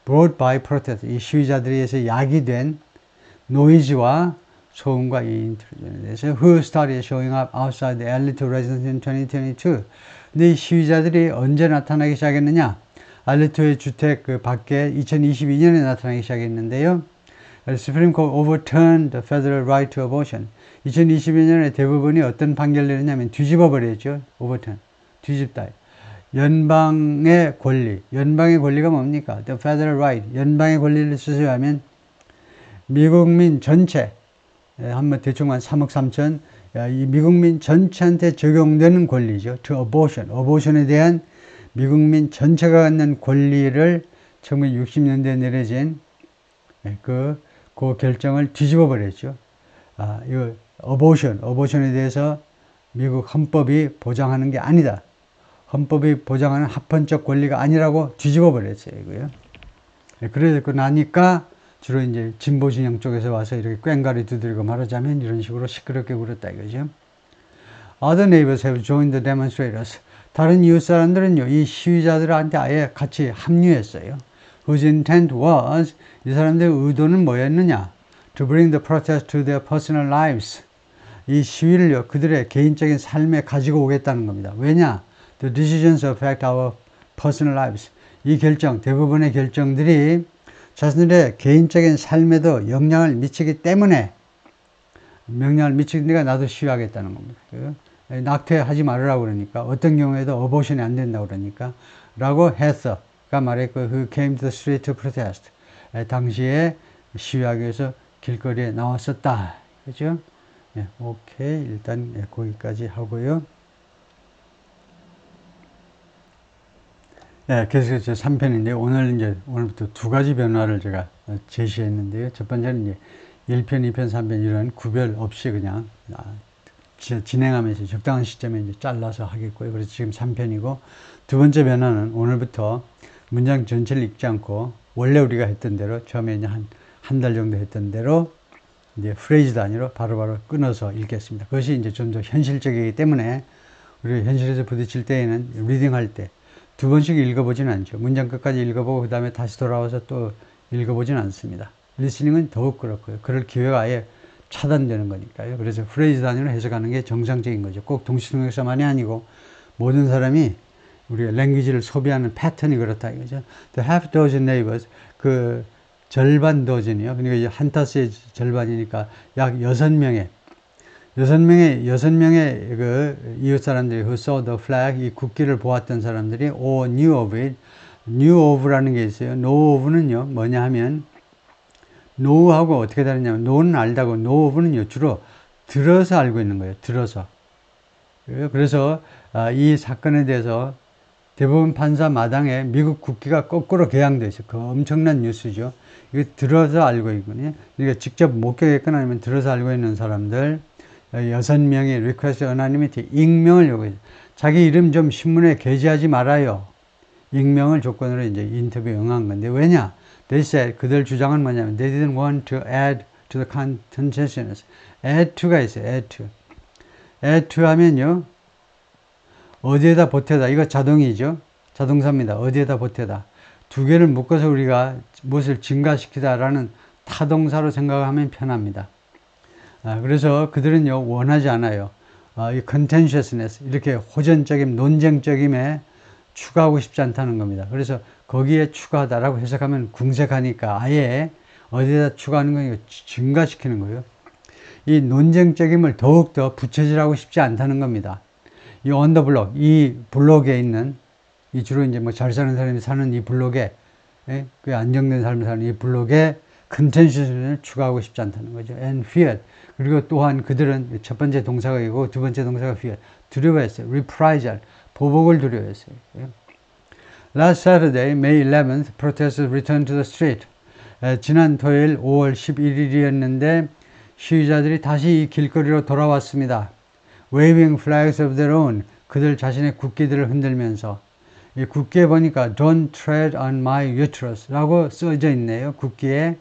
brought by protest, 이 시위자들에 의해서 야기된 노이즈와 소음과 이 인트루전에 대해서 who started showing up outside the Alito residence in 2022. 근데 이 시위자들이 언제 나타나기 시작했느냐? 알리토의 주택 그 밖에 2022년에 나타나기 시작했는데요. Supreme Court overturned the federal right to abortion. 2022년에 대법원이 어떤 판결을 내렸냐면 뒤집어 버렸죠. overturn. 뒤집다. 연방의 권리. 연방의 권리가 뭡니까? The federal right. 연방의 권리를 수수하면 미국민 전체, 한번 대충 한 3억 3천, 이 미국민 전체한테 적용되는 권리죠. To abortion. abortion에 대한 미국민 전체가 갖는 권리를 1960년대에 내려진 그 결정을 뒤집어 버렸죠. 이거 abortion에 대해서 미국 헌법이 보장하는 게 아니다. 헌법이 보장하는 합헌적 권리가 아니라고 뒤집어 버렸어요, 이거요. 그러고 나니까 주로 이제 진보 진영 쪽에서 와서 이렇게 꽹가리 두드리고 말하자면 이런 식으로 시끄럽게 울었다 이거죠. Other neighbors have joined the demonstrators. 다른 이웃 사람들은요, 이 시위자들한테 아예 같이 합류했어요. Whose intent was, 이 사람들의 의도는 뭐였느냐? To bring the protest to their personal lives. 이 시위를요, 그들의 개인적인 삶에 가지고 오겠다는 겁니다. 왜냐? The decisions affect our personal lives. 이 결정, 대부분의 결정들이 자신들의 개인적인 삶에도 영향을 미치기 때문에, 영향을 미치니까 나도 시위하겠다는 겁니다. 낙태하지 말으라고 그러니까, 어떤 경우에도 어보션이 안 된다고 그러니까, 라고 해서, 가 말했고, who came to the street to protest. 당시에 시위하기 위해서 길거리에 나왔었다. 그죠? 오케이. 일단 거기까지 하고요. 계속해서 3편인데, 오늘부터 두 가지 변화를 제가 제시했는데요. 첫 번째는 이제 1편, 2편, 3편 이런 구별 없이 그냥 진행하면서 적당한 시점에 이제 잘라서 하겠고요. 그래서 지금 3편이고, 두 번째 변화는 오늘부터 문장 전체를 읽지 않고, 원래 우리가 했던 대로, 처음에 이제 한 달 정도 했던 대로, 이제 프레이즈 단위로 바로바로 끊어서 읽겠습니다. 그것이 이제 좀 더 현실적이기 때문에, 우리가 현실에서 부딪힐 때에는, 리딩할 때, 두 번씩 읽어보지는 않죠. 문장 끝까지 읽어보고, 그 다음에 다시 돌아와서 또 읽어보지는 않습니다. 리스닝은 더욱 그렇고요. 그럴 기회가 아예 차단되는 거니까요. 그래서 프레이즈 단위로 해석하는 게 정상적인 거죠. 꼭 동시통역사만이 아니고, 모든 사람이 우리가 랭귀지를 소비하는 패턴이 그렇다 이거죠. The half dozen neighbors, 그 절반 도전이요. 그러니까 한 타스의 절반이니까 약 6명의 그 이웃 사람들이 who saw the flag, 이 국기를 보았던 사람들이 or knew of it. knew of라는 게 있어요. know of는요, 뭐냐 하면 know하고 어떻게 다르냐면 know는 알다고 know of는요, 주로 들어서 알고 있는 거예요. 들어서. 그래서 이 사건에 대해서 대법원 판사 마당에 미국 국기가 거꾸로 개양되어 있어요. 그 엄청난 뉴스죠. 이거 들어서 알고 있거든요. 그러니까 직접 목격했거나 아니면 들어서 알고 있는 사람들 6명이 request anonymity, 익명을 요구해요. 자기 이름 좀 신문에 게재하지 말아요. 익명을 조건으로 이제 인터뷰에 응한 건데, 왜냐? They said, 그들 주장은 뭐냐면 they didn't want to add to the contentiousness. add to가 있어요. add to. add to 하면요, 어디에다 보태다. 이거 자동이죠. 자동사입니다. 어디에다 보태다. 두 개를 묶어서 우리가 무엇을 증가시키다라는 타동사로 생각하면 편합니다. 그래서 그들은요, 원하지 않아요. 이 contentiousness, 이렇게 호전적임, 논쟁적임에 추가하고 싶지 않다는 겁니다. 그래서 거기에 추가하다라고 해석하면 궁색하니까 아예 어디에다 추가하는 건 이거 증가시키는 거예요. 이 논쟁적임을 더욱더 부채질하고 싶지 않다는 겁니다. 이 언더블록, 이 블록에 있는, 이 주로 이제 뭐 잘 사는 사람이 사는 이 블록에, 그 안정된 삶을 사는 이 블록에 컨텐션을 추가하고 싶지 않다는 거죠. And fear. 그리고 또한 그들은 첫 번째 동사가 이고 두 번째 동사가 fear. 두려워했어요. reprisal. 보복을 두려워했어요. Last Saturday, May 11th, protesters returned to the street. 지난 토요일 5월 11일이었는데 시위자들이 다시 이 길거리로 돌아왔습니다. Waving flags of their own. 그들 자신의 국기들을 흔들면서. 이 국기에 보니까 Don't tread on my uterus 라고 써져 있네요. 국기에.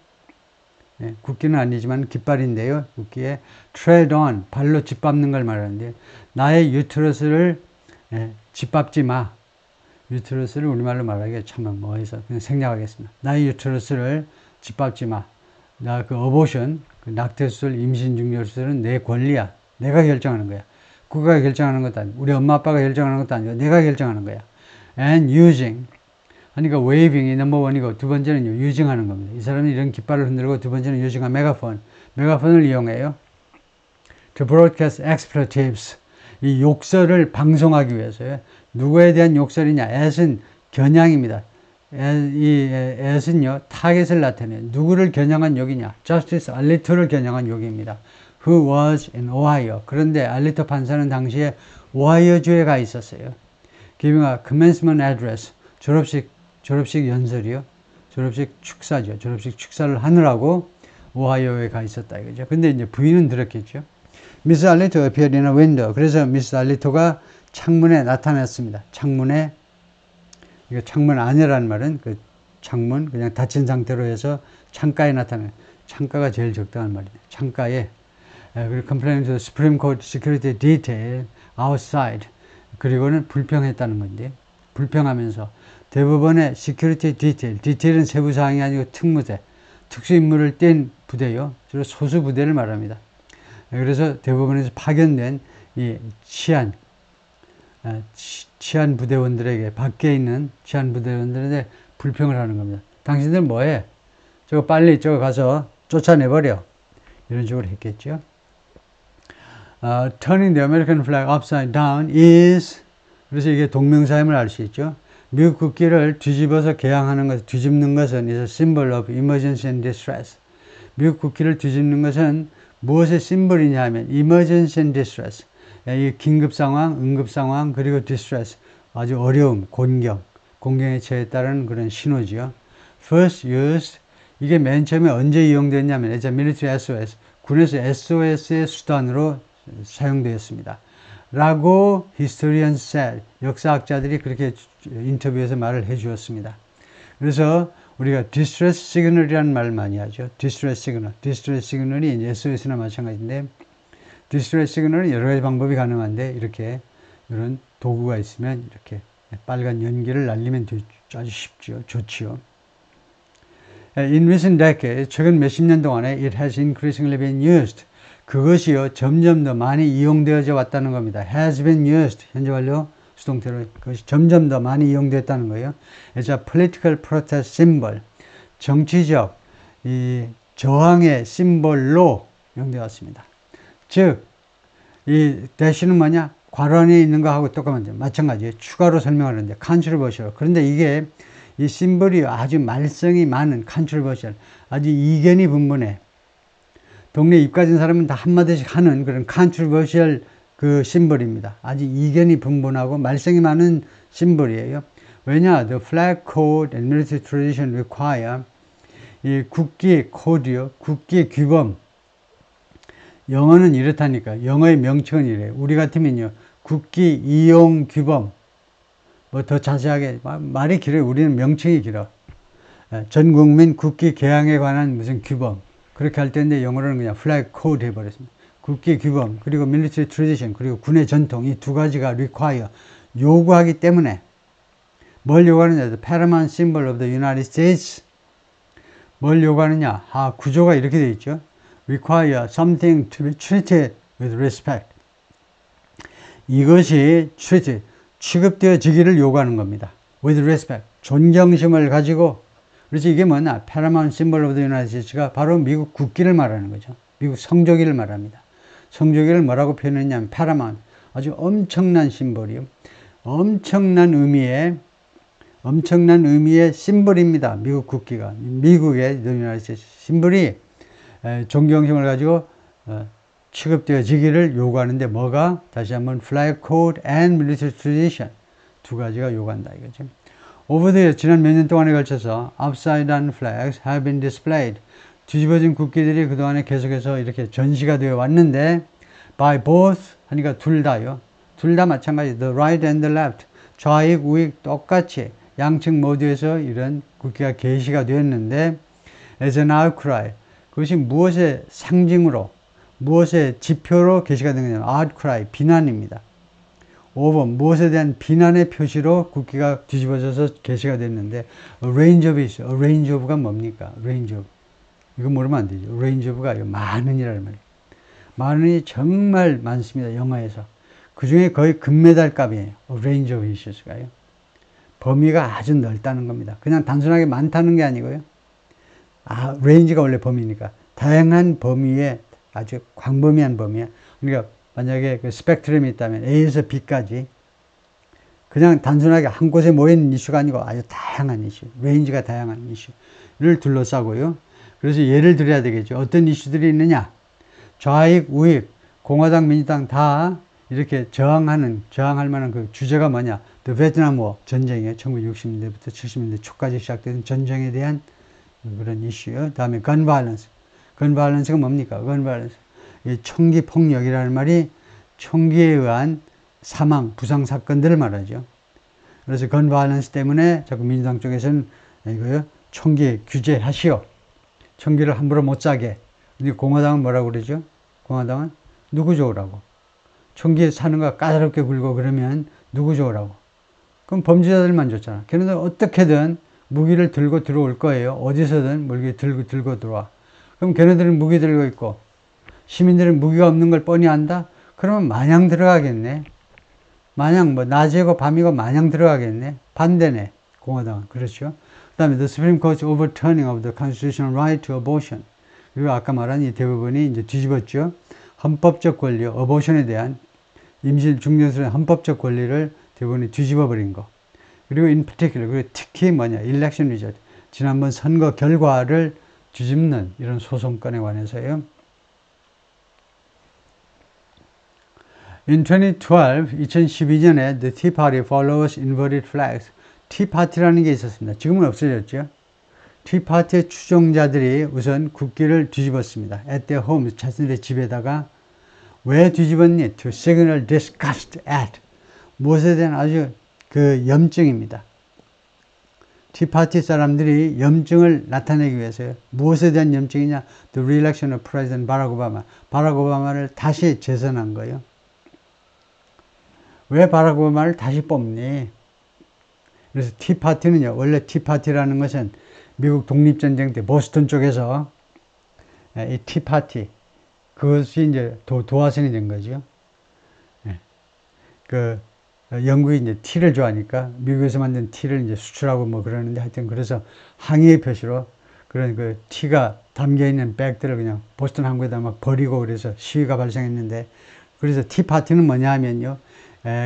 국기는 아니지만 깃발인데요. 국기에 tread on, 발로 짓밟는 걸 말하는데 나의 유트러스를 짓밟지 마. 유트러스를 우리말로 말하기가 참 뭐해서 그냥 생략하겠습니다. 나의 유트러스를 짓밟지 마. 나 그 어보션, 그 낙태수술, 임신중절수술은 내 권리야. 내가 결정하는 거야. 국가가 결정하는 것도 아니고 우리 엄마 아빠가 결정하는 것도 아니고 내가 결정하는 거야. And using. 그러니까 waving이 넘버원이고 두 번째는 using하는 겁니다. 이 사람이 이런 깃발을 흔들고 두 번째는 using한 메가폰. 메가폰을 이용해요. To broadcast expletives. 이 욕설을 방송하기 위해서요. 누구에 대한 욕설이냐? at은 겨냥입니다. at은요, 타겟을 나타내요. 누구를 겨냥한 욕이냐? Justice Alito를 겨냥한 욕입니다. Who was in Ohio. 그런데 알리토 판사는 당시에 오하이오주에 가 있었어요. Giving a commencement address. 졸업식 연설이요. 졸업식 축사죠. 졸업식 축사를 하느라고 오하이오에 가 있었다 이거죠. 근데 이제 부인은 들었겠죠. 미스 알리토 appeared in a window. 그래서 미스 알리토가 창문에 나타났습니다. 창문에, 이거 창문 안이라는 말은 그 창문 그냥 닫힌 상태로 해서 창가에 나타나요. 창가가 제일 적당한 말이에요. 창가에. 그리고 complained to the Supreme Court security detail outside. 그리고는 불평했다는 건데, 불평하면서 대법원의 시큐리티 디테일, 디테일은 세부 사항이 아니고 특무대, 특수임무를 뗀 부대요. 주로 소수 부대를 말합니다. 그래서 대법원에서 파견된 이 치안 부대원들에게, 밖에 있는 치안 부대원들에게 불평을 하는 겁니다. 당신들 뭐해? 저거 빨리 저거 가서 쫓아내버려. 이런 식으로 했겠죠. Turning the American flag upside down is, 그래서 이게 동명사임을 알 수 있죠. 미국 국기를 뒤집어서 개양하는 것, 뒤집는 것은 is a symbol of emergency and distress. 미국 국기를 뒤집는 것은 무엇의 심볼이냐 하면 emergency and distress. 이 긴급 상황, 응급 상황, 그리고 distress. 아주 어려움, 곤경에 처했다는 그런 신호지요. First used, 이게 맨 처음에 언제 이용됐냐면 as a military SOS, 군에서 SOS의 수단으로 사용되었습니다. 라고 historians said, 역사학자들이 그렇게 인터뷰에서 말을 해 주었습니다. 그래서 우리가 distress signal이라는 말을 많이 하죠. distress signal이 이제 SOS나 마찬가지인데, distress signal은 여러 가지 방법이 가능한데, 이렇게 이런 도구가 있으면 이렇게 빨간 연기를 날리면 아주 쉽죠. 좋지요. In recent decades, 최근 몇십 년 동안에 it has increasingly been used. 그것이요, 점점 더 많이 이용되어져 왔다는 겁니다. has been used. 현재 완료 수동태로 그것이 점점 더 많이 이용됐다는 거예요. It's a political protest symbol. 정치적, 이 저항의 심볼로 연결되었습니다. 즉, 이 대시는 뭐냐? 괄호 안에 있는 거하고 똑같은 마찬가지예요. 추가로 설명하는데 controversial. 그런데 이게 이 심볼이 아주 말썽이 많은 controversial, 아주 이견이 분분해. 동네 입 가진 사람은 다 한마디씩 하는 그런 controversial 그 심볼입니다. 아주 이견이 분분하고 말썽이 많은 심볼이에요. 왜냐? The flag code and military tradition require 이 국기의 코드요, 국기의 규범. 영어는 이렇다니까. 영어의 명칭은 이래요. 우리 같으면요, 국기 이용 규범. 뭐 더 자세하게 말이 길어요. 우리는 명칭이 길어. 전 국민 국기 개항에 관한 무슨 규범. 그렇게 할 때인데 영어로는 그냥 flag code 해버렸습니다. 국기 규범, 그리고 military tradition, 그리고 군의 전통, 이 두 가지가 require, 요구하기 때문에 뭘 요구하느냐? The paramount symbol of the United States. 뭘 요구하느냐? 구조가 이렇게 되어 있죠. require something to be treated with respect. 이것이 treated, 취급되어지기를 요구하는 겁니다. with respect, 존경심을 가지고. 그래서 이게 뭐냐? paramount symbol of the United States가 바로 미국 국기를 말하는 거죠. 미국 성조기를 말합니다. 성조기를 뭐라고 표현했냐면 paramount, 아주 엄청난 심볼이요. 엄청난 의미의 심볼입니다. 미국 국기가. 미국의 United States 심볼이 존경심을 가지고 취급되어지기를 요구하는데 뭐가? 다시 한번 flag code and military tradition, 두 가지가 요구한다 이거죠. Over the years, 지난 몇 년 동안에 걸쳐서 upside down flags have been displayed. 뒤집어진 국기들이 그동안에 계속해서 이렇게 전시가 되어 왔는데 by both 하니까 둘 다요. 둘 다 마찬가지. The right and the left. 좌익, 우익 똑같이 양측 모두에서 이런 국기가 게시가 되었는데 as an outcry. 그것이 무엇의 상징으로, 무엇의 지표로 게시가 된 거냐면 outcry, 비난입니다. over, 무엇에 대한 비난의 표시로 국기가 뒤집어져서 게시가 됐는데 range of 있어요. range of가 뭡니까? range of. 이거 모르면 안 되죠. range of가 많은이라는 말이에요. 많은이 정말 많습니다. 영어에서. 그 중에 거의 금메달 값이에요. range of issues가요. 범위가 아주 넓다는 겁니다. 그냥 단순하게 많다는 게 아니고요. range가 원래 범위니까 다양한 범위에 아주 광범위한 범위야. 그러니까 만약에 그 스펙트럼이 있다면 A에서 B까지 그냥 단순하게 한 곳에 모인 이슈가 아니고 아주 다양한 이슈, 레인지가 다양한 이슈를 둘러싸고요. 그래서 예를 들어야 되겠죠. 어떤 이슈들이 있느냐? 좌익, 우익, 공화당, 민주당 다 이렇게 저항할 만한 그 주제가 뭐냐? The Vietnam War, 전쟁이에요. 1960년대부터 70년대 초까지 시작된 전쟁에 대한 그런 이슈요. 다음에 gun violence. gun violence가 뭡니까? gun violence. 이 총기 폭력이라는 말이 총기에 의한 사망, 부상 사건들을 말하죠. 그래서 건 바이런스 때문에 자꾸 민주당 쪽에서는 이거요, 총기 규제하시오. 총기를 함부로 못 사게. 근데 공화당은 뭐라고 그러죠? 공화당은 누구 좋으라고? 총기 사는 거 까다롭게 굴고 그러면 누구 좋으라고? 그럼 범죄자들만 좋잖아. 걔네들 어떻게든 무기를 들고 들어올 거예요. 어디서든 무기 들고 들어와. 그럼 걔네들은 무기 들고 있고 시민들은 무기가 없는 걸 뻔히 안다? 그러면 마냥 들어가겠네. 마냥 낮이고 밤이고 마냥 들어가겠네. 반대네. 공화당은. 그렇죠. 그 다음에 the Supreme Court's overturning of the constitutional right to abortion. 그리고 아까 말한 이 대부분이 이제 뒤집었죠. 헌법적 권리, 어보션에 대한 임신 중絶헌법적 권리를 대부분이 뒤집어 버린 거. 그리고 in particular, 그리고 특히 뭐냐, election result. 지난번 선거 결과를 뒤집는 이런 소송건에 관해서요. In 2012년에 The Tea Party follows inverted flags. Tea Party라는 게 있었습니다. 지금은 없어졌죠. Tea Party의 추종자들이 우선 국기를 뒤집었습니다. At their homes, 자신들의 집에다가. 왜 뒤집었니? To signal disgust at. 무엇에 대한 아주 그 염증입니다. Tea Party 사람들이 염증을 나타내기 위해서요. 무엇에 대한 염증이냐? The re-election of President Barack Obama. 바락 오바마를 다시 재선한 거예요. 왜 바락 오바마를 다시 뽑니? 그래서 티파티는요, 원래 티파티라는 것은 미국 독립전쟁 때 보스턴 쪽에서 이 티파티, 그것이 이제 도화선이 된 거죠. 그, 영국이 이제 티를 좋아하니까 미국에서 만든 티를 이제 수출하고 뭐 그러는데 하여튼 그래서 항의의 표시로 그런 그 티가 담겨있는 백들을 그냥 보스턴 항구에다 막 버리고 그래서 시위가 발생했는데, 그래서 티파티는 뭐냐 하면요,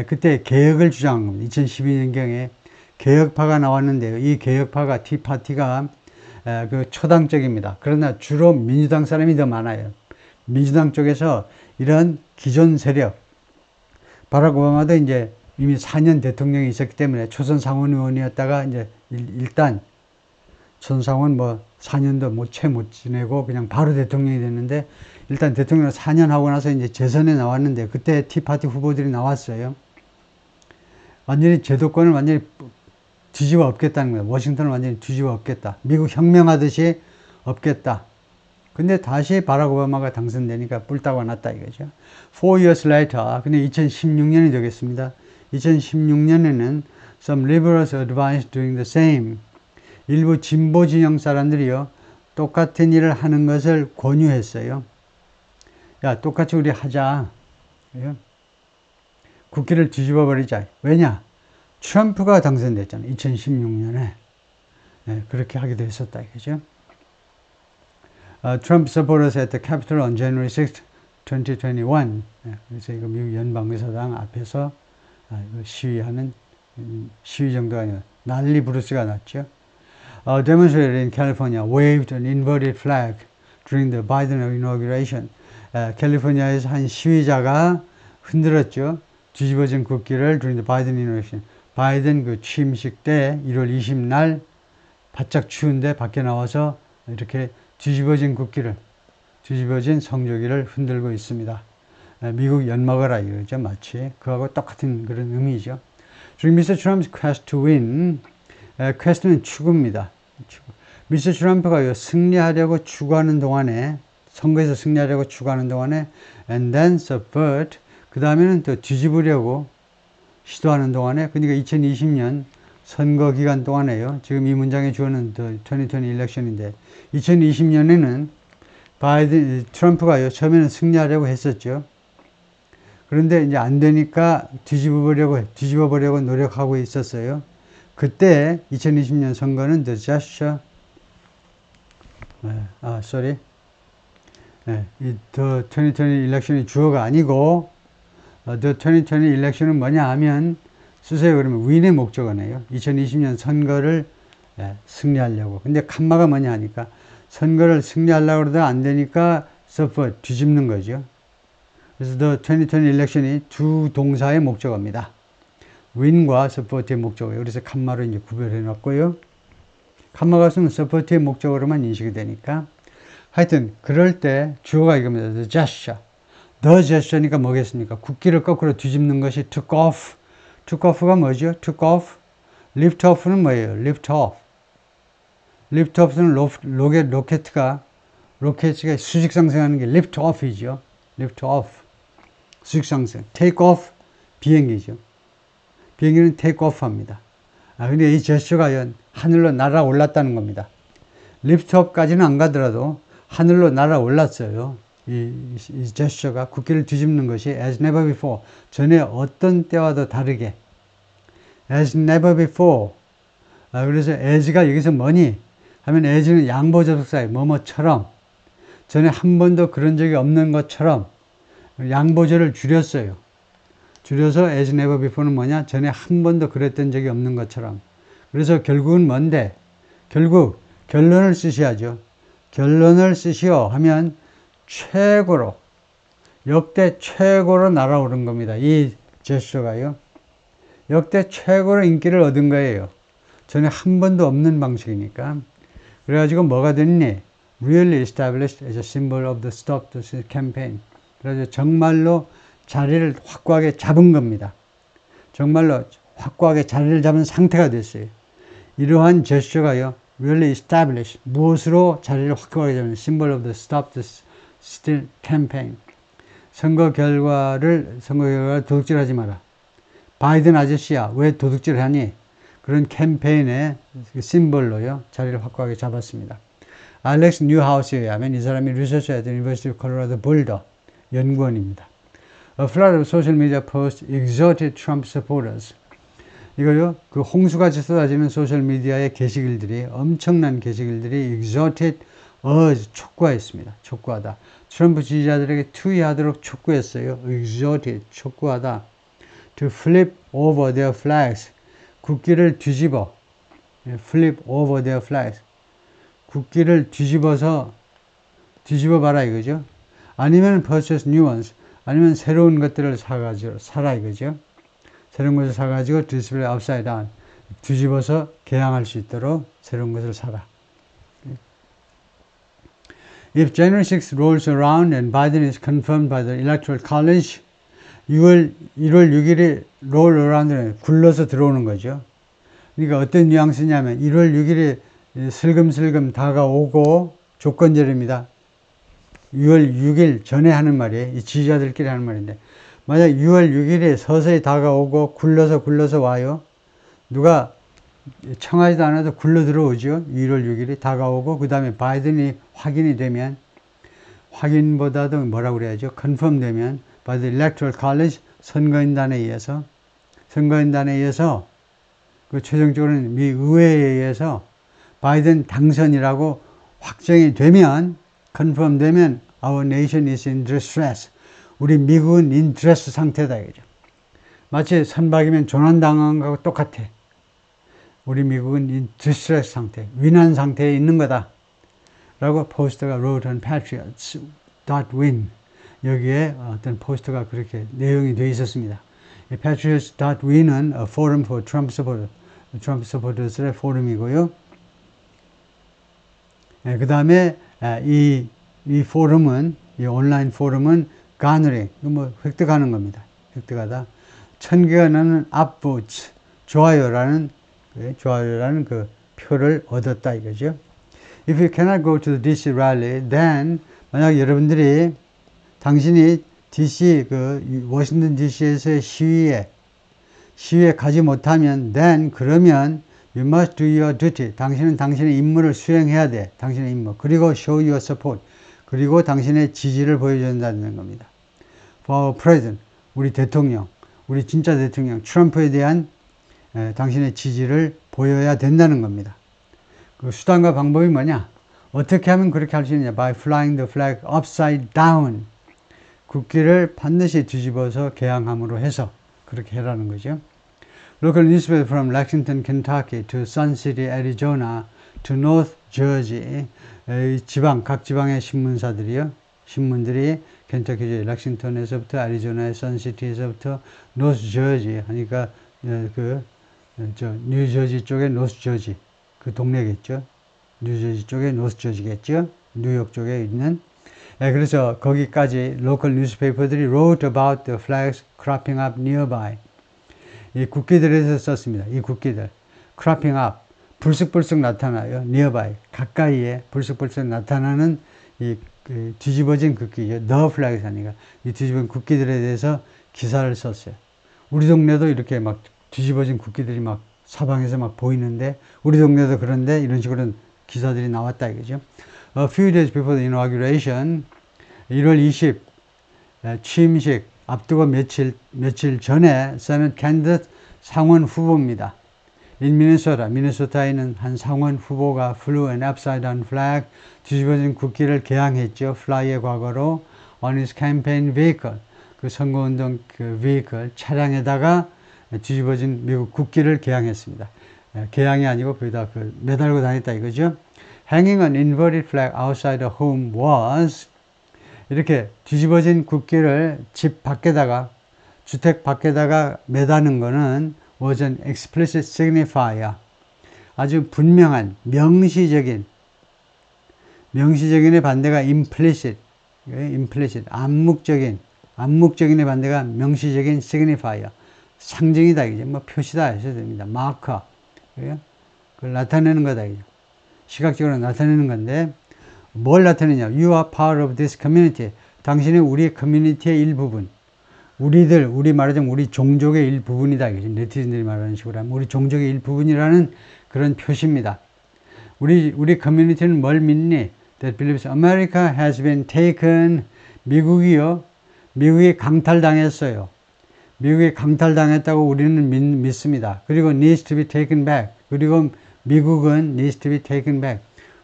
그때 개혁을 주장한 겁니다. 2012년경에 개혁파가 나왔는데요. 이 개혁파가 티파티가 그 초당적입니다. 그러나 주로 민주당 사람이 더 많아요. 민주당 쪽에서 이런 기존 세력, 바락 오바마도 이제 이미 4년 대통령이 있었기 때문에 초선 상원 의원이었다가 이제 일단 초선 상원 뭐 4년도 채 못 지내고 그냥 바로 대통령이 됐는데, 일단 대통령을 4년 하고 나서 이제 재선에 나왔는데, 그때 티파티 후보들이 나왔어요. 완전히 제도권을 완전히 뒤집어 엎겠다는 거예요. 워싱턴을 완전히 뒤집어 엎겠다. 미국 혁명하듯이 엎겠다. 근데 다시 바락 오바마가 당선되니까 뿔따가 났다 이거죠. 4 years later, 근데 2016년이 되겠습니다. 2016년에는 some liberals advised doing the same. 일부 진보 진영 사람들이요, 똑같은 일을 하는 것을 권유했어요. 야, 똑같이 우리 하자. 국기를 뒤집어 버리자. 왜냐? 트럼프가 당선됐잖아요. 2016년에. 그렇게 하기도 했었다 이거죠. Trump supporters at the Capitol on January 6, 2021. 그래서 이거 미국 연방의사당 앞에서 시위하는, 시위 정도가 아니라 난리 부르스가 났죠. Demonstrator in California waved an inverted flag during the Biden inauguration. 캘리포니아에서 한 시위자가 흔들었죠. 뒤집어진 국기를 during the Biden inauguration. 바이든 그 취임식 때 1월 20날 바짝 추운데 밖에 나와서 이렇게 뒤집어진 국기를, 뒤집어진 성조기를 흔들고 있습니다. 미국 연막을 이거죠. 마치 그하고 똑같은 그런 의미죠. During Mr. Trump's quest to win, 퀘스트는 추구입니다. 미스터 트럼프가 승리하려고 추구하는 동안에, 선거에서 승리하려고 추구하는 동안에, and then subvert, 그 다음에는 또 뒤집으려고 시도하는 동안에, 그러니까 2020년 선거 기간 동안에요. 지금 이 문장의 주어는 2020 election인데, 2020년에는 트럼프가 처음에는 승리하려고 했었죠. 그런데 이제 안 되니까 뒤집어보려고 노력하고 있었어요. 그때 2020년 선거는 the gesture, 이 the 2020 election이 주어가 아니고, the 2020 election은 뭐냐 하면, 쓰세요. 그러면 win의 목적어네요. 2020년 선거를 승리하려고. 근데 칸마가 뭐냐 하니까, 선거를 승리하려고 그러다 안 되니까 suffer, 뒤집는 거죠. 그래서 the 2020 election이 두 동사의 목적어입니다. win과 support의 목적어예요. 그래서 칸마로 이제 구별해 놨고요. 칸마가 쓰면 support의 목적어로만 인식이 되니까. 하여튼, 그럴 때 주어가 이겁니다. the gesture. the gesture니까 뭐겠습니까? 국기를 거꾸로 뒤집는 것이 took off. took off가 뭐죠? took off. lift off는 뭐예요? lift off. lift off는 로켓이 수직 상승하는 게 lift off이죠. lift off. 수직 상승. take off. 비행기죠. 비행기는 take off 합니다. 근데 이 제스처가 하늘로 날아올랐다는 겁니다. lift off까지는 안 가더라도 하늘로 날아올랐어요. 이 제스처가 국기를 뒤집는 것이 as never before, 전에 어떤 때와도 다르게 as never before. 그래서 as가 여기서 뭐니 하면 as는 양보접속사예요. 뭐뭐처럼, 전에 한 번도 그런 적이 없는 것처럼 양보절을 줄였어요. 줄여서 as never before는 뭐냐, 전에 한 번도 그랬던 적이 없는 것처럼. 그래서 결국은 뭔데, 결국 결론을 쓰셔야죠. 결론을 쓰시오 하면 최고로, 역대 최고로 날아오른 겁니다. 이 제스처가요. 역대 최고로 인기를 얻은 거예요. 전에 한 번도 없는 방식이니까. 그래가지고 뭐가 됐니? Really established as a symbol of the Stop the Steal campaign. 그래서 정말로 자리를 확고하게 잡은 겁니다. 정말로 확고하게 자리를 잡은 상태가 됐어요. 이러한 제스처가요, really established, 무엇으로 자리를 확고하게 잡는, symbol of the Stop the Steal campaign. 선거 결과를 도둑질하지 마라. 바이든 아저씨야, 왜 도둑질하니? 그런 캠페인의 심벌로요, 자리를 확고하게 잡았습니다. 알렉스 뉴하우스에 의하면 이 사람이 리서치했던 유니버시티 오브 콜로라도 볼더 연구원입니다. A flood of social media posts exhorted Trump supporters. 이거요, 그 홍수같이 쏟아지는 소셜미디어의 게시글들이, 엄청난 게시글들이 exhorted, 촉구했습니다. 촉구하다. 트럼프 지지자들에게 투의하도록 촉구했어요. exhorted, 촉구하다. to flip over their flags, 국기를 뒤집어, flip over their flags, 국기를 뒤집어봐라 이거죠. 아니면 purchase new ones, 아니면 새로운 것들을 사라 이거죠. 새로운 것을 사가지고 display upside down, 뒤집어서 개항할 수 있도록 새로운 것을 사라. If January 6th rolls around and Biden is confirmed by the Electoral College, 1월 6일이 roll around에 굴러서 들어오는 거죠. 그러니까 어떤 뉘앙스냐면 1월 6일이 슬금슬금 다가오고 조건절입니다. 6월 6일 전에 하는 말이에요. 이 지지자들끼리 하는 말인데, 만약 6월 6일이 서서히 다가오고 굴러서 와요. 누가 청하지도 않아도 굴러 들어오죠. 1월 6일이 다가오고 그 다음에 바이든이 확인이 되면, 확인보다도 뭐라고 그래야죠, 컨펌 되면 by the Electoral College, 선거인단에 의해서 그 최종적으로는 미 의회에 의해서 바이든 당선이라고 확정이 되면, 컨펌 되면 our nation is in distress, 우리 미국은 in distress 상태다 이거죠. 마치 선박이면 조난당한 거하고 똑같아. 우리 미국은 in distress 상태, 위난 상태에 있는 거다 라고 포스터가 wrote on patriots.win, 여기에 어떤 포스터가 그렇게 내용이 되어 있었습니다. patriots.win은 a forum for Trump supporters, 트럼프 서포터스의 포럼이고요. 그 다음에 이 포럼은, 이 온라인 포럼은 가너링, 획득하는 겁니다. 획득하다. 1000개가 넘는 upvotes, 좋아요라는 그 표를 얻었다 이거죠. If you cannot go to the DC rally, then 만약 여러분들이 당신이 DC 워싱턴 DC에서의 시위에 가지 못하면, then 그러면 you must do your duty. 당신은 당신의 임무를 수행해야 돼. 당신의 임무. 그리고 show your support. 그리고 당신의 지지를 보여줘야 된다는 겁니다. For our president, 우리 대통령, 우리 진짜 대통령 트럼프에 대한 당신의 지지를 보여야 된다는 겁니다. 그 수단과 방법이 뭐냐? 어떻게 하면 그렇게 할 수 있느냐? By flying the flag upside down. 국기를 반드시 뒤집어서 개항함으로 해서 그렇게 해라는 거죠. Local newspaper from Lexington, Kentucky to Sun City, Arizona to North Jersey. 각 지방의 신문들이 켄터키주 렉싱턴에서부터 애리조나의 선시티에서부터 노스 저지 하니까 뉴저지 쪽에 노스 저지 그 동네겠죠. 뉴저지 쪽에 노스 저지겠죠. 뉴욕 쪽에 있는. 그래서 거기까지 로컬 뉴스페이퍼들이 wrote about the flags cropping up nearby. 이 국기들에서 썼습니다. 이 국기들 cropping up, 불쑥불쑥 나타나요. nearby, 가까이에 불쑥불쑥 나타나는 이 뒤집어진 국기죠. the flags 하니까 이 뒤집어진 국기들에 대해서 기사를 썼어요. 우리 동네도 이렇게 막 뒤집어진 국기들이 막 사방에서 막 보이는데, 우리 동네도 그런데 이런 식으로 기사들이 나왔다 이거죠. A few days before the inauguration, 1월 20 취임식 앞두고 며칠 전에 Senate candidate 상원 후보입니다. In Minnesota, 미네소타에 있는 한 상원 후보가 flew an upside down flag, 뒤집어진 국기를 개항했죠. fly의 과거로 on his campaign vehicle, 그 선거운동 그 vehicle 차량에다가 뒤집어진 미국 국기를 개항했습니다. 개항이 아니고 거기다 매달고 다녔다 이거죠. Hanging an inverted flag outside the home was, 이렇게 뒤집어진 국기를 집 밖에다가, 주택 밖에다가 매다는 거는 was an explicit signifier, 아주 분명한 명시적인의 반대가 implicit, 암묵적인의 반대가 명시적인 signifier, 상징이다 이제 뭐 표시다 하셔도 됩니다. 마커, 그걸 나타내는 거다 이제. 시각적으로 나타내는 건데, 뭘 나타내냐? You are part of this community. 당신은 우리 커뮤니티의 일부분. 우리 말하자면 우리 종족의 일부분이다. 네티즌들이 말하는 식으로 하면 우리 종족의 일부분이라는 그런 표시입니다. 우리 커뮤니티는 뭘 믿니? That believes America has been taken. 미국이 강탈당했어요. 미국이 강탈당했다고 우리는 믿습니다. 그리고 needs to be taken back. 그리고 미국은 needs to be taken back.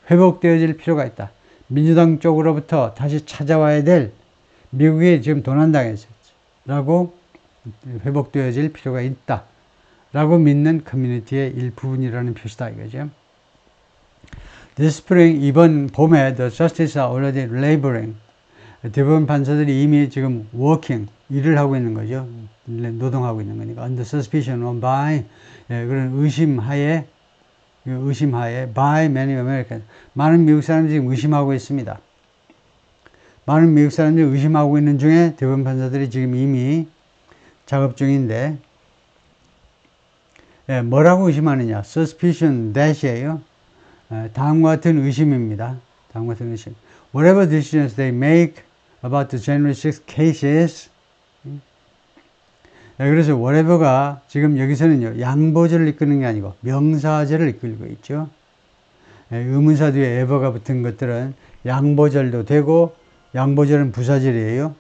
회복되어질 필요가 있다. 민주당 쪽으로부터 다시 찾아와야 될 미국이 지금 도난당했었지. 라고 회복되어질 필요가 있다. 라고 믿는 커뮤니티의 일부분이라는 표시다 이거죠. This spring, 이번 봄에 the justices are already laboring. 대법원 판사들이 이미 지금 working, 일을 하고 있는 거죠. 노동하고 있는 거니까. Under suspicion or by, 그런 의심하에 by many Americans. 많은 미국 사람들이 지금 의심하고 있습니다. 많은 미국 사람들이 의심하고 있는 중에 대법원 판사들이 지금 이미 작업 중인데, 뭐라고 의심하느냐? suspicion that이에요. 다음과 같은 의심입니다. 다음과 같은 의심. Whatever decisions they make about the January 6th cases. 그래서 whatever가 지금 여기서는요, 양보절을 이끄는 게 아니고 명사절을 이끌고 있죠. 의문사 뒤에 ever가 붙은 것들은 양보절도 되고, 양보절은 부사절이에요.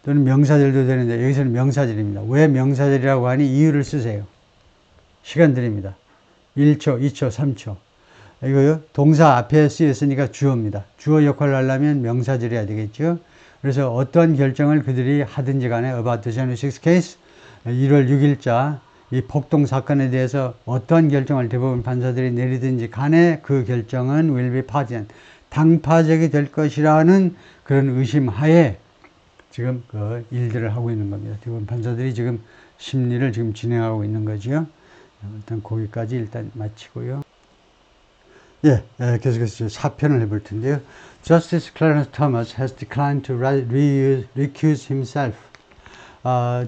또는 명사절도 되는데 여기서는 명사절입니다. 왜 명사절이라고 하니 이유를 쓰세요. 시간 드립니다. 1초, 2초, 3초. 이거요, 동사 앞에 쓰였으니까 주어입니다. 주어 역할을 하려면 명사절이어야 되겠죠. 그래서 어떠한 결정을 그들이 하든지 간에 about the January 6th case, 1월 6일자 이 폭동 사건에 대해서 어떠한 결정을 대법원 판사들이 내리든지 간에 그 결정은 will be partisan, 당파적이 될 것이라는 그런 의심하에 지금 그 일들을 하고 있는 겁니다. 대법원 판사들이 지금 심리를 지금 진행하고 있는 거죠. 일단 거기까지 일단 마치고요. 계속해서 4편을 해볼 텐데요. Justice Clarence Thomas has declined to recuse himself.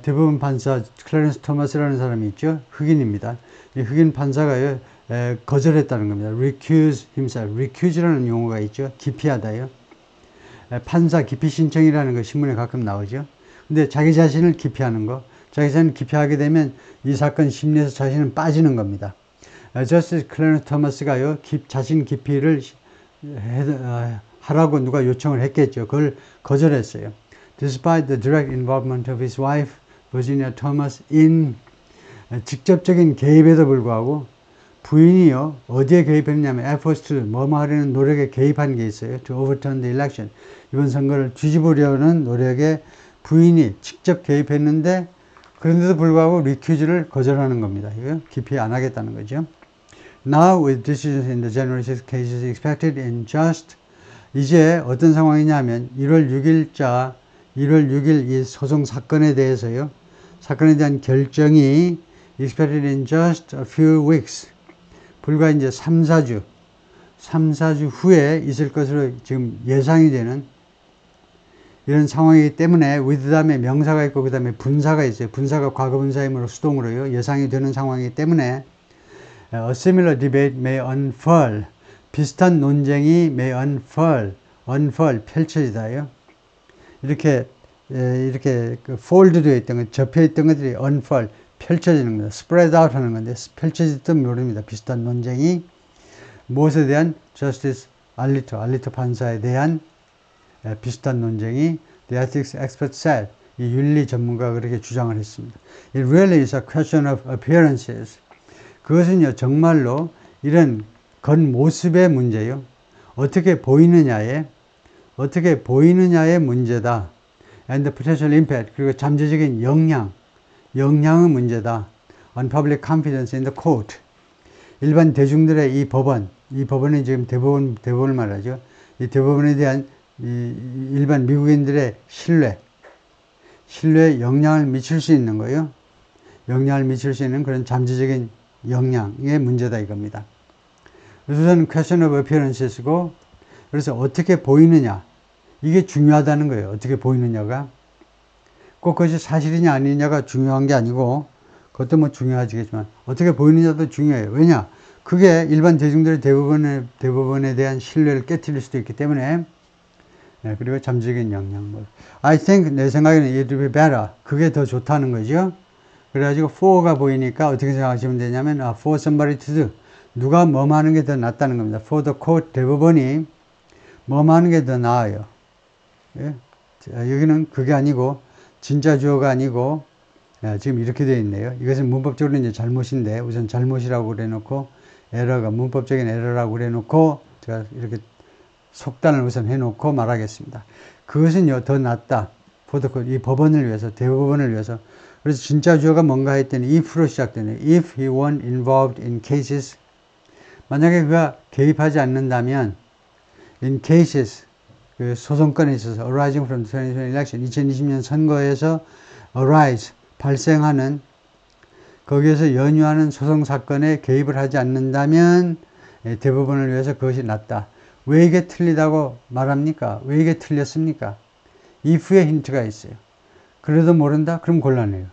대법원 판사 클래런스 토마스라는 사람이 있죠. 흑인입니다. 이 흑인 판사가요, 거절했다는 겁니다. recuse himself. recuse라는 용어가 있죠. 기피하다요. 판사 기피 신청이라는 거 신문에 가끔 나오죠. 근데 자기 자신을 기피하는 거, 자기 자신을 기피하게 되면 이 사건 심리에서 자신은 빠지는 겁니다. 저스티스 클래런스 토마스가요, 자신 기피를 하라고 누가 요청을 했겠죠. 그걸 거절했어요. Despite the direct involvement of his wife, Virginia Thomas, in 직접적인 개입에도 불구하고 부인이요, 어디에 개입했냐면 efforts to 뭐뭐 하려는 노력에 개입한 게 있어요. To overturn the election. 이번 선거를 뒤집으려는 노력에 부인이 직접 개입했는데 그런데도 불구하고 리큐즈를 거절하는 겁니다. 이거 기피 안 하겠다는 거죠. Now with decisions in the January 6th cases expected in just, 이제 어떤 상황이냐면 1월 6일 이 소송 사건에 대해서요, 사건에 대한 결정이 expected in just a few weeks, 불과 이제 3, 4주 후에 있을 것으로 지금 예상이 되는 이런 상황이기 때문에 with 다음에 명사가 있고 그 다음에 분사가 있어요. 분사가 과거분사이므로 수동으로요, 예상이 되는 상황이기 때문에 a similar debate may unfurl, 비슷한 논쟁이 may unfurl, 펼쳐지다요. 이렇게 그 fold 되어 있던 것, 접혀 있던 것들이 unfurl, 펼쳐지는 겁니다. spread out 하는 건데, 펼쳐지듯 모릅니다. 비슷한 논쟁이 무엇에 대한 Justice 알리토 판사에 대한 비슷한 논쟁이 the ethics expert said, 이 윤리 전문가가 그렇게 주장을 했습니다. It really is a question of appearances. 그것은요, 정말로 이런 겉모습의 문제요. 어떻게 보이느냐의 문제다. And the potential impact, 그리고 잠재적인 영향의 문제다. On public confidence in the court. 일반 대중들의 이 법원이 지금 대법원을 말하죠. 이 대법원에 대한 이 일반 미국인들의 신뢰에 영향을 미칠 수 있는 거예요. 영향을 미칠 수 있는 그런 잠재적인 영향의 문제다 이겁니다. 그래서 저는 question of appearances고, 그래서 어떻게 보이느냐, 이게 중요하다는 거예요. 어떻게 보이느냐가 꼭 그것이 사실이냐 아니냐가 중요한 게 아니고, 그것도 뭐 중요하지겠지만 어떻게 보이느냐도 중요해요. 왜냐, 그게 일반 대중들의 대법원에 대한 신뢰를 깨트릴 수도 있기 때문에. 그리고 잠재적인 영향. I think, 내 생각에는 it would be better, 그게 더 좋다는 거죠. 그래가지고 for가 보이니까 어떻게 생각하시면 되냐면 for somebody to do, 누가 뭐뭐 하는 게 더 낫다는 겁니다. for the court, 대법원이 뭐뭐 하는 게 더 나아요. 예? 자, 여기는 그게 아니고 진짜 주어가 아니고 지금 이렇게 되어 있네요. 이것은 문법적으로 이제 잘못인데, 우선 잘못이라고 그래 놓고, 에러가 문법적인 에러라고 그래 놓고, 제가 이렇게 속단을 우선 해 놓고 말하겠습니다. 그것은요, 더 낫다. 이 법원을 위해서, 대법원을 위해서. 그래서 진짜 주어가 뭔가 했더니 if로 시작되네요. If he weren't involved in cases. 만약에 그가 개입하지 않는다면, in cases, 그 소송건에 있어서 arising from the 2020 election, 2020년 선거에서 arise, 발생하는, 거기에서 연유하는 소송 사건에 개입을 하지 않는다면 대법원을 위해서 그것이 낫다. 왜 이게 틀리다고 말합니까? 왜 이게 틀렸습니까? if의 힌트가 있어요. 그래도 모른다? 그럼 곤란해요.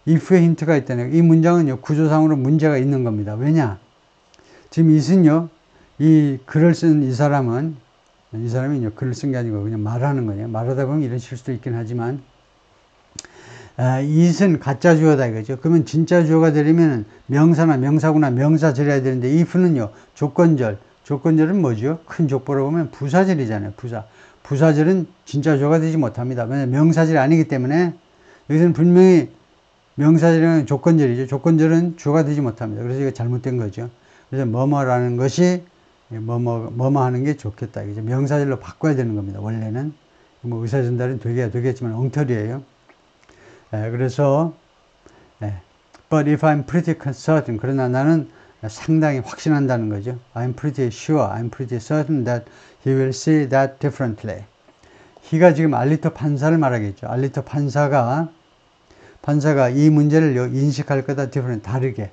if의 힌트가 있다네요. 이 문장은요, 구조상으로 문제가 있는 겁니다. 왜냐? 지금 it은요, 이 글을 쓴 이 사람이 글을 쓴 게 아니고 그냥 말하는 거예요. 말하다 보면 이런 실수도 있긴 하지만, it은 가짜 주어다 이거죠. 그러면 진짜 주어가 되려면 명사나 명사구나 명사 절여야 되는데, if는요, 조건절은 뭐죠? 큰 족보로 보면 부사절이잖아요. 부사절은 진짜 주어가 되지 못합니다. 왜냐하면 명사절이 아니기 때문에, 여기서는 분명히 명사절이라는 조건절이죠. 조건절은 주어가 되지 못합니다. 그래서 이거 잘못된 거죠. 그래서 뭐뭐라는 것이 뭐뭐 하는 게 좋겠다. 이제 명사절로 바꿔야 되는 겁니다. 원래는. 뭐 의사전달은 되겠지만 엉터리예요. 그래서 but if I'm pretty certain, 그러나 나는 상당히 확신한다는 거죠. I'm pretty sure, I'm pretty certain that he will see that differently. he가 지금 알리터 판사를 말하겠죠. 알리터 판사가 이 문제를 인식할 거다. different, 다르게.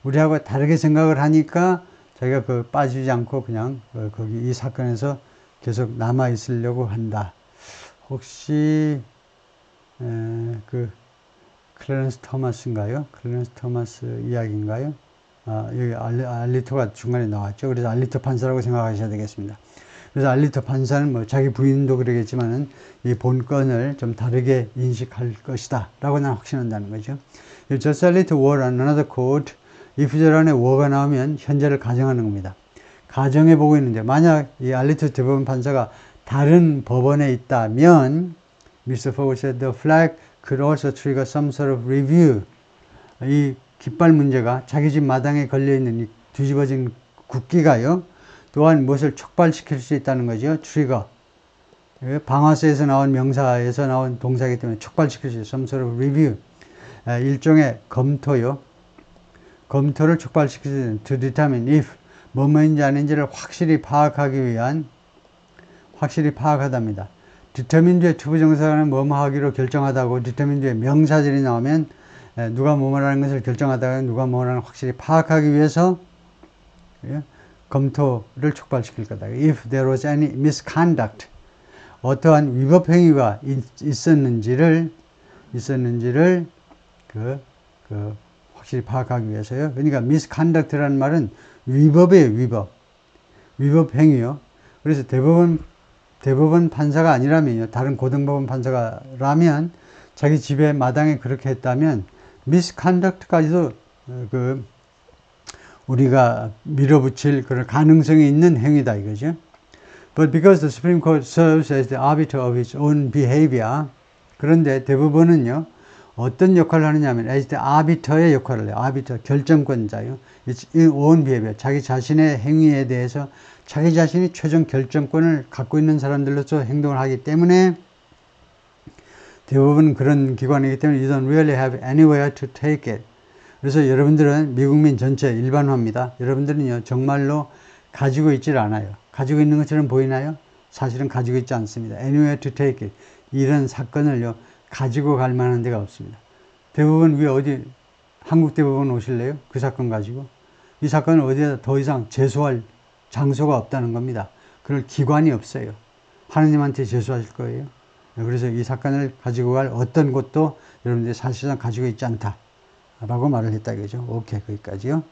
우리하고 다르게 생각을 하니까 자기가 빠지지 않고 그냥 거기 이 사건에서 계속 남아 있으려고 한다. 혹시 클래런스 토마스인가요? 클래런스 토마스 이야기인가요? 여기 알리토가 중간에 나왔죠. 그래서 알리토 판사라고 생각하셔야 되겠습니다. 그래서 알리토 판사는 뭐 자기 부인도 그러겠지만은 이 본건을 좀 다르게 인식할 것이다 라고 난 확신한다는 거죠. Just Alito were on another court. if 절 안에 were가 나오면 현재를 가정하는 겁니다. 가정해 보고 있는데, 만약 이 알리토 대법원 판사가 다른 법원에 있다면, Mr. Fogel said the flag could also trigger some sort of review. 이 깃발 문제가 자기 집 마당에 걸려있는 이 뒤집어진 국기가요, 또한 무엇을 촉발시킬 수 있다는 거죠. 트리거. 방화서에서 나온 명사에서 나온 동사이기 때문에 촉발시킬 수 있어요. some sort of review. 일종의 검토요. 검토를 촉발시킬 수 있는 to determine if 뭐뭐인지 아닌지를 확실히 파악하답니다. determine 뒤에 투부정사는 뭐뭐 하기로 결정하다고, determine 뒤에 명사절이 나오면 누가 뭐뭐라는 것을 결정하다가 누가 뭐뭐라는 확실히 파악하기 위해서 검토를 촉발시킬 거다. If there was any misconduct, 어떠한 위법 행위가 있었는지를 확실히 파악하기 위해서요. 그러니까 misconduct라는 말은 위법이에요. 위법 행위요. 그래서 대법원 판사가 아니라면요, 다른 고등법원 판사가라면 자기 집에 마당에 그렇게 했다면 misconduct까지도 우리가 밀어붙일 그런 가능성이 있는 행위다 이거죠. But because the Supreme Court serves as the arbiter of its own behavior, 그런데 대법원은요, 어떤 역할을 하느냐 하면 as the arbiter의 역할을 해요. arbiter, 결정권자요. its own behavior, 자기 자신의 행위에 대해서 자기 자신이 최종 결정권을 갖고 있는 사람들로서 행동을 하기 때문에, 대법원은 그런 기관이기 때문에 you don't really have anywhere to take it. 그래서 여러분들은 미국민 전체 일반화입니다. 여러분들은요, 정말로 가지고 있질 않아요. 가지고 있는 것처럼 보이나요? 사실은 가지고 있지 않습니다. anywhere to take it. 이런 사건을요, 가지고 갈 만한 데가 없습니다. 대법원 위에 어디, 한국 대법원 오실래요? 그 사건 가지고. 이 사건을 어디에다 더 이상 제소할 장소가 없다는 겁니다. 그럴 기관이 없어요. 하느님한테 제소하실 거예요. 그래서 이 사건을 가지고 갈 어떤 곳도 여러분들이 사실상 가지고 있지 않다 라고 말을 했다 이거죠. 오케이, 거기까지요.